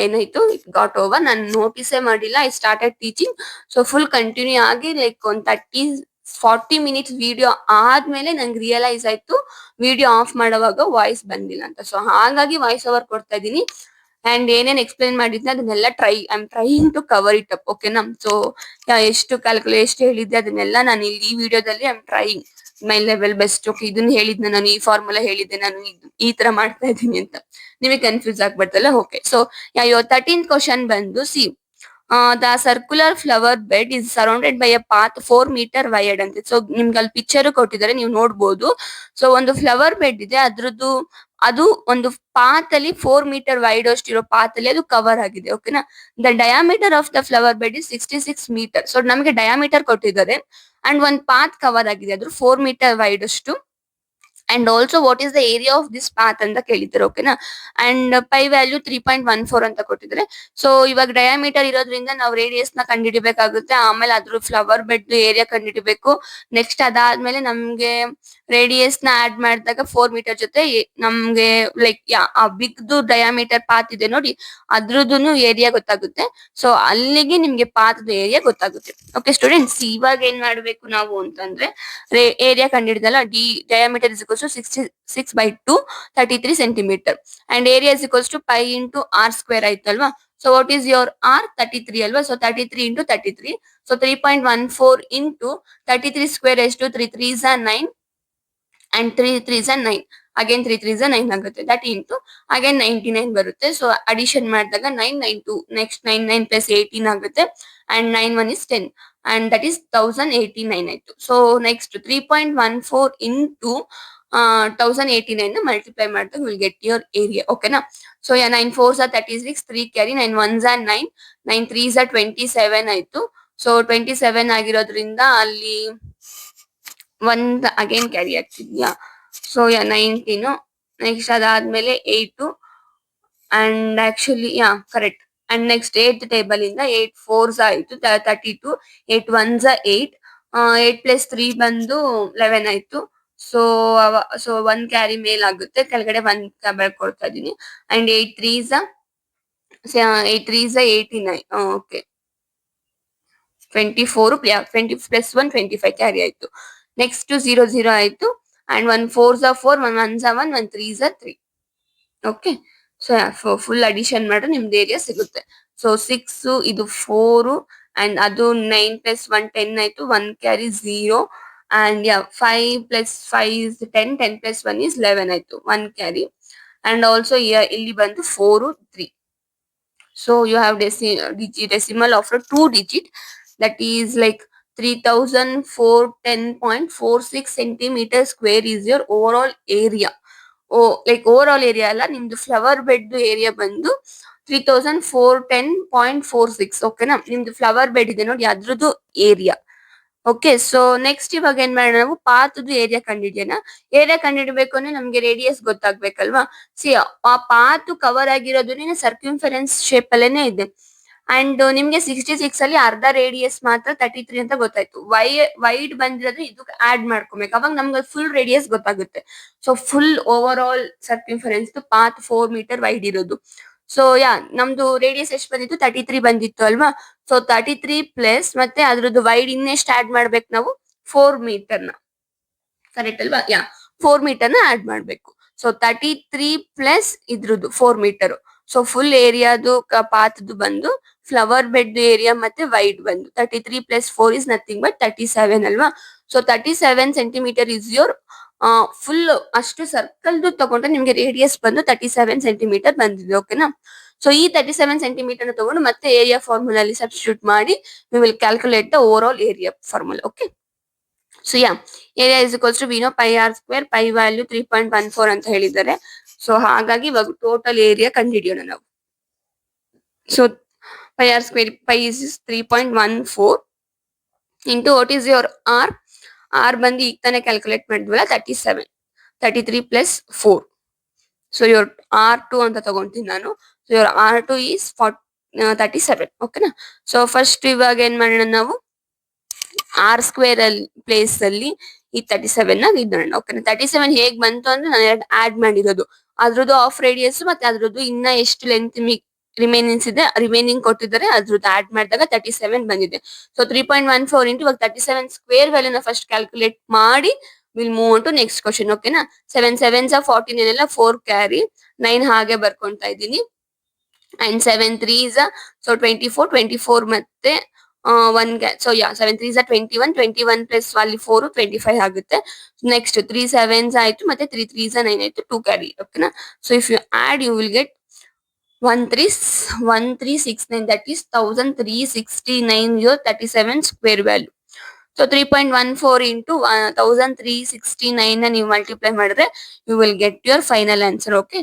ಏನಾಯ್ತು, ಗಾಟ್ ಓವರ್. ನಾನು ನೋಟಿಸೇ ಮಾಡಿಲ್ಲ. I started teaching. So full continue ಆಗಿ ಲೈಕ್ ಒಂದ್ 30-40 ಮಿನಿಟ್ಸ್ ವಿಡಿಯೋ ಆದ್ಮೇಲೆ ನಂಗೆ ರಿಯಲೈಸ್ ಆಯ್ತು ವಿಡಿಯೋ ಆಫ್ ಮಾಡುವಾಗ ವಾಯ್ಸ್ ಬಂದಿಲ್ಲ ಅಂತ. ಸೊ ಹಾಗಾಗಿ ವಾಯ್ಸ್ ಓವರ್ ಕೊಡ್ತಾ ಇದೀನಿ. ಅಂಡ್ ಏನೇನ್ ಎಕ್ಸ್ಪ್ಲೈನ್ ಮಾಡಿದ್ನ ಅದನ್ನೆಲ್ಲ I am trying to cover it up. ಓಕೆನಾ. ಸೊ ಎಷ್ಟು ಎಷ್ಟು ಹೇಳಿದ್ದೆ ಅದನ್ನೆಲ್ಲ ನಾನು ಇಲ್ಲಿ ಈ ವಿಡಿಯೋದಲ್ಲಿ I am trying my level best. Okay, ಇದನ್ನ ಹೇಳಿದ್ನ ನಾನು, ಈ ಫಾರ್ಮುಲಾ ಹೇಳಿದ್ದೆ ನಾನು, ಈ ತರ ಮಾಡ್ತಾ ಇದ್ದೀನಿ ಅಂತ ನಿಮಗೆ ಕನ್ಫ್ಯೂಸ್ ಆಗ್ಬಾರ್ದಲ್ಲ. Okay. So your 13th question ಬಂದು see the circular flower bed is surrounded by a path 4 metre wide ಅಂತ. ಸೊ ನಿಮ್ಗೆ ಅಲ್ಲಿ ಪಿಕ್ಚರ್ ಕೊಟ್ಟಿದ್ದಾರೆ, ನೀವು ನೋಡ್ಬೋದು. ಸೊ ಒಂದು ಫ್ಲವರ್ ಬೆಡ್ ಇದೆ, ಅದ್ರದ್ದು ಅದು ಒಂದು ಪಾತ್ ಅಲ್ಲಿ 4 ಮೀಟರ್ ವೈಡ್ ಅಷ್ಟಿರೋ ಪಾತ್ ಅಲ್ಲಿ ಅದು ಕವರ್ ಆಗಿದೆ. ಓಕೆನಾ. The diameter of the flower bed is 66 metre. So ನಮಗೆ ಡಯಾಮೀಟರ್ ಕೊಟ್ಟಿದ್ದಾರೆ ಅಂಡ್ ಒಂದ್ ಪಾತ್ ಕವರ್ ಆಗಿದೆ, ಅದ್ರ 4 ಮೀಟರ್ ವೈಡ್ ಅಷ್ಟು. And also what is the area of this path ಅಂತ ಕೇಳಿದ್ದಾರೆ. ಓಕೆನಾ. ಅಂಡ್ ಪೈ ವ್ಯಾಲ್ಯೂ 3.14 ಅಂತ ಕೊಟ್ಟಿದ್ದಾರೆ. ಸೊ ಇವಾಗ ಡಯಾಮೀಟರ್ ಇರೋದ್ರಿಂದ ನಾವು ರೇಡಿಯಸ್ ನ ಕಂಡುಹಿಡಿಬೇಕಾಗುತ್ತೆ. ಆಮೇಲೆ ಅದ್ರ ಫ್ಲವರ್ ಬೆಡ್ ಏರಿಯಾ ಕಂಡುಹಿಡಿಬೇಕು. ನೆಕ್ಸ್ಟ್ ಅದಾದ್ಮೇಲೆ ನಮ್ಗೆ ರೇಡಿಯಸ್ ನ ಆಡ್ ಮಾಡಿದಾಗ 4 ಮೀಟರ್ ಜೊತೆ ನಮ್ಗೆ ಲೈಕ್ ಆ ಬಿಗ್ದು ಡಯಾಮೀಟರ್ ಪಾತ್ ಇದೆ ನೋಡಿ, ಅದ್ರದ್ದು ಏರಿಯಾ ಗೊತ್ತಾಗುತ್ತೆ. ಸೊ ಅಲ್ಲಿಗೆ ನಿಮ್ಗೆ ಪಾತ್ದು ಏರಿಯಾ ಗೊತ್ತಾಗುತ್ತೆ. ಓಕೆ ಸ್ಟೂಡೆಂಟ್ಸ್, ಇವಾಗ ಏನ್ ಮಾಡ್ಬೇಕು ನಾವು ಅಂತಂದ್ರೆ area ಕಂಡಿಡಿದಲ್ಲ, diameter is equals to 66/2, 33 centimeter, and area is equals to pi into r square ಆಯ್ತಲ್ವಾ. So what is your r? 33 ಅಲ್ವಾ. So 33 into 33, so 3.14 into 33 square ಎಷ್ಟು? 3 3s are 9 and 3 3s are 9. Again 3 3s are 9 ಆಗುತ್ತೆ. That into again 99 ಬರುತ್ತೆ. So addition ಮಾಡಿದಾಗ 9 9 2, next 9 9 plus 18 ಆಗುತ್ತೆ. And 9 1 is 10, and that is 1089 ಆಯ್ತು. So next 3.14 into 1089 multiply ಮಾಡಿದಾಗ will get your area. ಓಕೆನಾ. So 9 4s are 36, 3 carry, 9 1s are 9, 9 3s are 27 ಆಯ್ತು. So 27 ಆಗಿರೋದ್ರಿಂದ ಅಲ್ಲಿ ಒಂದ್ ಅಗೇನ್ ಕ್ಯಾರಿ ಆಗ್ತಿದ್ಯಾ. ಸೊ 19, ನೆಕ್ಸ್ಟ್ ಅದಾದ್ಮೇಲೆ 8, and actually correct. And next 8th table ಇಂದ 8 4s ಆಯ್ತು 32, 8 1s 8, 8 plus 3 ಬಂದು 11 ಆಯ್ತು. ಸೊ ಸೊ 1 ಕ್ಯಾರಿ ಮೇಲ್ ಆಗುತ್ತೆ, ಕೆಳಗಡೆ 1 ಬರ್ಕೊಡ್ತಾ ಇದೀನಿ. And 8 3s 89. Okay 24, 20 plus 1 25 carry ಆಯ್ತು. ನೆಕ್ಸ್ಟ್ 0 0 ಆಯ್ತು. And 1 4s 4, 1 1s 1, 1 3s 3. Okay. So full addition ಮಾಡಿದ್ರೆ ನಿಮ್ದು ಏರಿಯಾ ಸಿಗುತ್ತೆ. ಸೊ 6 ಇದು 4, ಅಂಡ್ ಅದು 9 plus 1 10 ಆಯ್ತು. 1 carry 0, and 5 plus 5 is 10, 10 plus 1 is 11 ಆಯ್ತು. 1 ಕ್ಯಾರಿ. ಅಂಡ್ ಆಲ್ಸೋ ಇಲ್ಲಿ ಬಂದು 4 3. So you have decimal of a 2 digit, that is like 3410.46 centimeter square is your overall area. Like over all area ಅಲ್ಲ, ನಿಮ್ದು flower bed area ಬಂದು 3410.46. ಓಕೆನಾ. ನಿಮ್ದು flower bed ಇದೆ ನೋಡಿ, ಅದ್ರದ್ದು ಏರಿಯಾ. ಓಕೆ. ಸೊ ನೆಕ್ಸ್ಟ್ ಇವಾಗ ಏನ್ ಮಾಡೋಣ, ನಾವು ಪಾತ್ದು ಏರಿಯಾ ಕಂಡಿಡಿಯೋಣ. ಏರಿಯಾ ಕಂಡಿಡ್ಬೇಕು ಅಂದ್ರೆ ನಮ್ಗೆ ರೇಡಿಯಸ್ ಗೊತ್ತಾಗ್ಬೇಕಲ್ವಾ. ಸಿ ಆ ಪಾತ್ ಕವರ್ ಆಗಿರೋದು ಸರ್ಕ್ಯೂನ್ಫರೆನ್ಸ್ ಶೇಪ್ ಅಲ್ಲೇನೆ ಇದೆ. ಅಂಡ್ ನಿಮ್ಗೆ 66 ಅಲ್ಲಿ ಅರ್ಧ ರೇಡಿಯಸ್ ಮಾತ್ರ 33 ಅಂತ ಗೊತ್ತಾಯ್ತು. ವೈಡ್ ಬಂದಿರೋದು ಇದಕ್ಕೆ ಆಡ್ ಮಾಡ್ಕೊಬೇಕು, ಅವಾಗ ನಮ್ಗೆ ಫುಲ್ ರೇಡಿಯಸ್ ಗೊತ್ತಾಗುತ್ತೆ. So full over all circumference path 4 metre wide ಇರೋದು. ಸೊ ನಮ್ದು ರೇಡಿಯಸ್ ಎಷ್ಟು ಬಂದಿತ್ತು? 33 ಬಂದಿತ್ತು ಅಲ್ವಾ. ಸೊ 33 ಪ್ಲಸ್ ಮತ್ತೆ ಅದ್ರದ್ದು ವೈಡ್ ಇನ್ನೆಷ್ಟು ಆಡ್ ಮಾಡ್ಬೇಕು ನಾವು? 4 ಮೀಟರ್ನ. ಕರೆಕ್ಟ್ ಅಲ್ವಾ. 4 ಮೀಟರ್ನ ಆಡ್ ಮಾಡ್ಬೇಕು. ಸೊ 33 ಪ್ಲಸ್ ಇದ್ರದ್ದು 4 ಮೀಟರ್. ಸೊ ಫುಲ್ ಏರಿಯಾದು ಪಾತ್ದು ಬಂದು ಫ್ಲವರ್ ಬೆಡ್ ಏರಿಯಾ ಮತ್ತೆ ವೈಡ್ ಬಂದು 33 ಪ್ಲಸ್ 4 ಇಸ್ ನಥಿಂಗ್ ಬಟ್ 37 ಅಲ್ವಾ. So 37 centimetre is your full ಅಷ್ಟು ಸರ್ಕಲ್ದು ತಗೊಂಡ್ರೆ ನಿಮ್ಗೆ ರೇಡಿಯಸ್ ಬಂದು 37 ಸೆಂಟಿಮೀಟರ್ ಬಂದಿದೆ. ಓಕೆನಾ. ಸೊ ಈ 37 ಸೆಂಟಿಮೀಟರ್ ತಗೊಂಡು ಮತ್ತೆ ಏರಿಯಾ ಫಾರ್ಮುಲಾ ಅಲ್ಲಿ ಸಬ್ಸ್ಟಿಟ್ಯೂಟ್ ಮಾಡಿ we will calculate the overall area formula. Okay. So area is equals to we know pi r square, pi value 3.14 ಅಂತ ಹೇಳಿದ್ದಾರೆ. ಸೊ ಹಾಗಾಗಿ ಇವಾಗ ಟೋಟಲ್ ಏರಿಯಾ ಕಂಡುಹಿಡಿಯೋಣ ನಾವು. So pi r square, pi is 3.14 into what is your r? R ಬಂದು ಈಗ ತಾನೇ calculate ಮಾಡಿದ್ವಲ್ಲ 37, 33 ಪ್ಲಸ್ 4. ಸೊ ಯುವರ್ R2 ಅಂತ ತಗೊಂತೀನಿ ನಾನು. So your R2 is 37. ಓಕೆನಾ. ಸೊ ಫಸ್ಟ್ ಇವಾಗ ಏನ್ ಮಾಡೋಣ ನಾವು, ಆರ್ ಸ್ಕ್ವೇರ್ ಅಲ್ಲಿ ಪ್ಲೇಸ್ ಅಲ್ಲಿ ಈ 37 ನ ಇದ್ದೋಣ. ಓಕೆನಾ. 37 ಹೇಗ್ ಬಂತು ಅಂದ್ರೆ ನಾನು ಎರಡು ಆಡ್ ಮಾಡಿರೋದು, ಅದ್ರದ್ದು ಆಫ್ ರೇಡಿಯಸ್ ಮತ್ತೆ ಅದ್ರದ್ದು ಇನ್ನ ಎಷ್ಟು ಲೆಂತ್ ರಿಮೈನಿಂಗ್ಸ್ ಇದೆ, ರಿಮೈನಿಂಗ್ ಕೊಟ್ಟಿದ್ದಾರೆ, ಅದ್ರದ್ದು ಆಡ್ ಮಾಡಿದಾಗ 37 ಬಂದಿದೆ. ಸೊ 3.14 ಇಂಟು ಇವಾಗ 37 ಸ್ಕ್ವೇರ್ ವ್ಯಾಲ್ಯೂನ ಫಸ್ಟ್ ಕ್ಯಾಲ್ಕುಲೇಟ್ ಮಾಡಿ will move on to next question. ಓಕೆನಾ. 7 7s 14 ಎಲ್ಲ 4 ಕ್ಯಾರಿ, 9 ಹಾಗೆ ಬರ್ಕೊಂತಾ ಇದ್ದೀನಿ. ಅಂಡ್ 7 3s ಸೊ 24, 24 ಮತ್ತೆ 1 ಸೊ 7 3s 21, 21 ಪ್ಲಸ್ ಅಲ್ಲಿ 4 25 ಆಗುತ್ತೆ. ನೆಕ್ಸ್ಟ್ 3 7s ಆಯ್ತು, ಮತ್ತೆ 3 3s 9 ಆಯ್ತು, 2 ಕ್ಯಾರಿ. ಓಕೆನಾ. So if you add you will get 1369, that is 1369 your 37 square value. So 3.14 into 1369 ನ ನೀವು ಮಲ್ಟಿಪ್ಲೈ ಮಾಡಿದ್ರೆ you will get your final answer. Okay.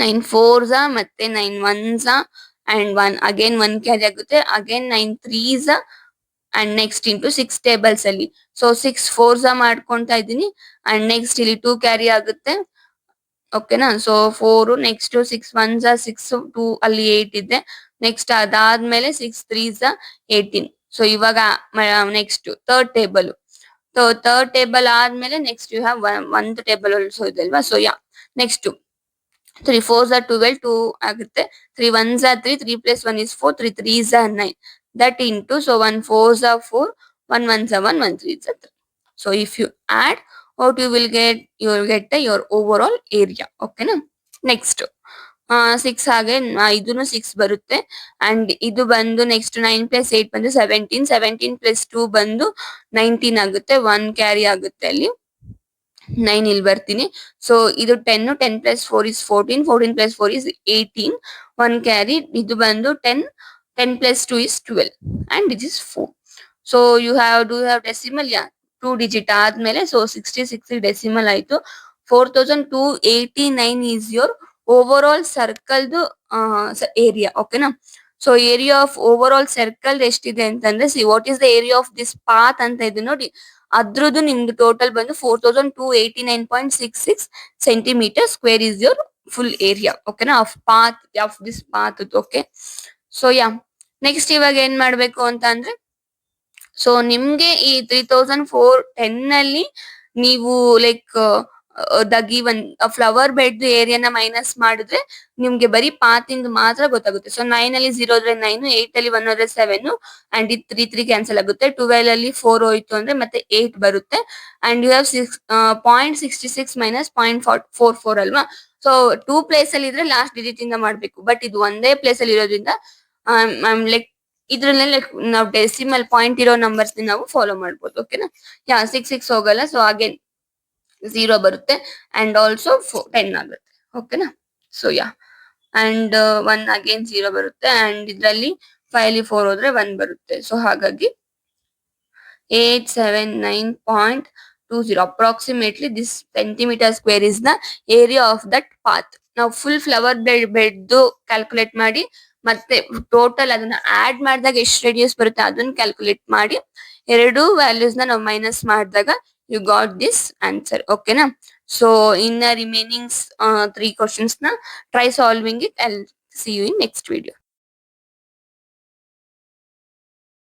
9 4s ಮತ್ತೆ 9 1s ಅಂಡ್ 1 ಅಗೇನ್ 1 ಕ್ಯಾರಿ ಆಗುತ್ತೆ, again 9 3s and next into 6 tables ಅಲ್ಲಿ. So 6 4s ಮಾಡ್ಕೊಂತಾ ಇದೀನಿ and next ಇಲ್ಲಿ 2 carry ಆಗುತ್ತೆ. ಓಕೆನಾ. ಸೊ 4 ನೆಕ್ಸ್ಟ್ 6 1s 6 2 ಅಲ್ಲಿ 8 ಇದೆ. ನೆಕ್ಸ್ಟ್ ಅದಾದ್ಮೇಲೆ 6 3s 18. ಸೊ ಇವಾಗ next third table. So third table ಆದ್ಮೇಲೆ ನೆಕ್ಸ್ಟ್ ಯು ಹ್ಯಾವ್ ಒಂದು ಟೇಬಲ್ ಆಲ್ಸೋ ಇದೆ ಅಲ್ವಾ. ಸೊ ಯಾ ನೆಕ್ಸ್ಟ್ 3 4s 12 2 ಆಗುತ್ತೆ. 3 1s 3 3 plus 1 is 4 3 3s 9. That into so 1 4s 4 1 1s 1 1 3s 3. So if you add what you will get your overall area. Okay na. Next 6 ಹಾಗೆ ಇದನ್ನು 6 ಬರುತ್ತೆ and ಇದು ಬಂದು next 9 plus 8 ಬಂದು 17 17 plus 2 ಬಂದು 19 ಆಗುತ್ತೆ. 1 carry ಆಗುತ್ತೆ ಅಲ್ಲಿ 9 ಇಲ್ಲಿ ಬರ್ತೀನಿ. ಸೊ ಇದು 10 10 plus 4 is 14 14 plus 4 is 18 1 carry. ಇದು ಬಂದು 10 10 plus 2 is 12 and this is 4. So you have decimal. Yeah, 2 digit ಆದ್ಮೇಲೆ ಸೊ 66 ಡೆಸಿಮಲ್ ಆಯ್ತು. 4289 is your overall circle area. ಓಕೆನಾ. So area of over all circle ಎಷ್ಟಿದೆ ಅಂತಂದ್ರೆ see what is the area of this path ಅಂತ ಇದೆ ನೋಡಿ. ಅದ್ರದ್ದು ನಿಮ್ದು ಟೋಟಲ್ ಬಂದು 4289.66 centimeter square is your full area. ಓಕೆನಾ. Of this path. Okay. So yeah next ಇವಾಗ ಏನ್ ಮಾಡ್ಬೇಕು ಅಂತ ಅಂದ್ರೆ ಸೊ ನಿಮ್ಗೆ ಈ 3410 ಅಲ್ಲಿ ನೀವು ಲೈಕ್ ದಗಿ ಒಂದ್ ಫ್ಲವರ್ ಬೆಡ್ ಏರಿಯಾನ ಮೈನಸ್ ಮಾಡಿದ್ರೆ ನಿಮ್ಗೆ ಬರೀ ಪಾತ್ ಇಂದ ಮಾತ್ರ ಗೊತ್ತಾಗುತ್ತೆ. ಸೊ 9 ಅಲ್ಲಿ 0 ಆದ್ರೆ 9 8 ಅಲ್ಲಿ 1 ಆದ್ರೆ 7 ಅಂಡ್ ಇದು 3 3 ಕ್ಯಾನ್ಸಲ್ ಆಗುತ್ತೆ. 12 ಅಲ್ಲಿ 4 ಹೋಯ್ತು ಅಂದ್ರೆ ಮತ್ತೆ 8 ಬರುತ್ತೆ ಅಂಡ್ ಯು ಹ್ಯಾವ್ 0.66 ಮೈನಸ್ 0.44 ಅಲ್ವಾ. ಸೊ 2 ಪ್ಲೇಸ್ ಅಲ್ಲಿ ಇದ್ರೆ ಲಾಸ್ಟ್ ಡಿಜಿಟ್ ಇಂದ ಮಾಡ್ಬೇಕು. ಬಟ್ ಇದು ಒಂದೇ ಪ್ಲೇಸ್ ಅಲ್ಲಿ ಇರೋದ್ರಿಂದ ಲೈಕ್ ಇದ್ರಲ್ಲಿ ನಾವು ಡೆಸಿಮಲ್ ಪಾಯಿಂಟ್ ಇರೋ ನಂಬರ್ಸ್ ನಾವು ಫಾಲೋ ಮಾಡ್ಬೋದು. ಓಕೆನಾ. ಯಾ 6 6 ಹೋಗಲ್ಲ. ಸೊ ಅಗೇನ್ 0 ಬರುತ್ತೆ ಅಂಡ್ ಆಲ್ಸೋ 10 ಆಗುತ್ತೆ. ಓಕೆನಾ. ಸೊ ಯಾ ಅಂಡ್ 1 ಅಗೇನ್ 0 ಬರುತ್ತೆ ಅಂಡ್ ಇದ್ರಲ್ಲಿ 5 ಅಲ್ಲಿ 4 ಹೋದ್ರೆ 1 ಬರುತ್ತೆ. ಸೊ ಹಾಗಾಗಿ 879.20 approximately this centimeter square is the area of that path. ನಾವು ಫುಲ್ ಫ್ಲವರ್ ಬೆಡ್ ಕ್ಯಾಲ್ಕುಲೇಟ್ ಮಾಡಿ ಮತ್ತೆ ಟೋಟಲ್ ಅದನ್ನ ಆಡ್ ಮಾಡಿದಾಗ ಎಷ್ಟು ರೇಡಿಯಸ್ ಬರುತ್ತೆ ಅದನ್ನ ಕ್ಯಾಲ್ಕುಲೇಟ್ ಮಾಡಿ ಎರಡು ವ್ಯಾಲ್ಯೂಸ್ ನಾವು ಮೈನಸ್ ಮಾಡಿದಾಗ ಯು ಗಾಟ್ ದಿಸ್ ಆನ್ಸರ್. ಓಕೆನಾ. ಸೊ ಇನ್ ರಿಮೈನಿಂಗ್ 3 questions ನ try solving it. I will see you in next video.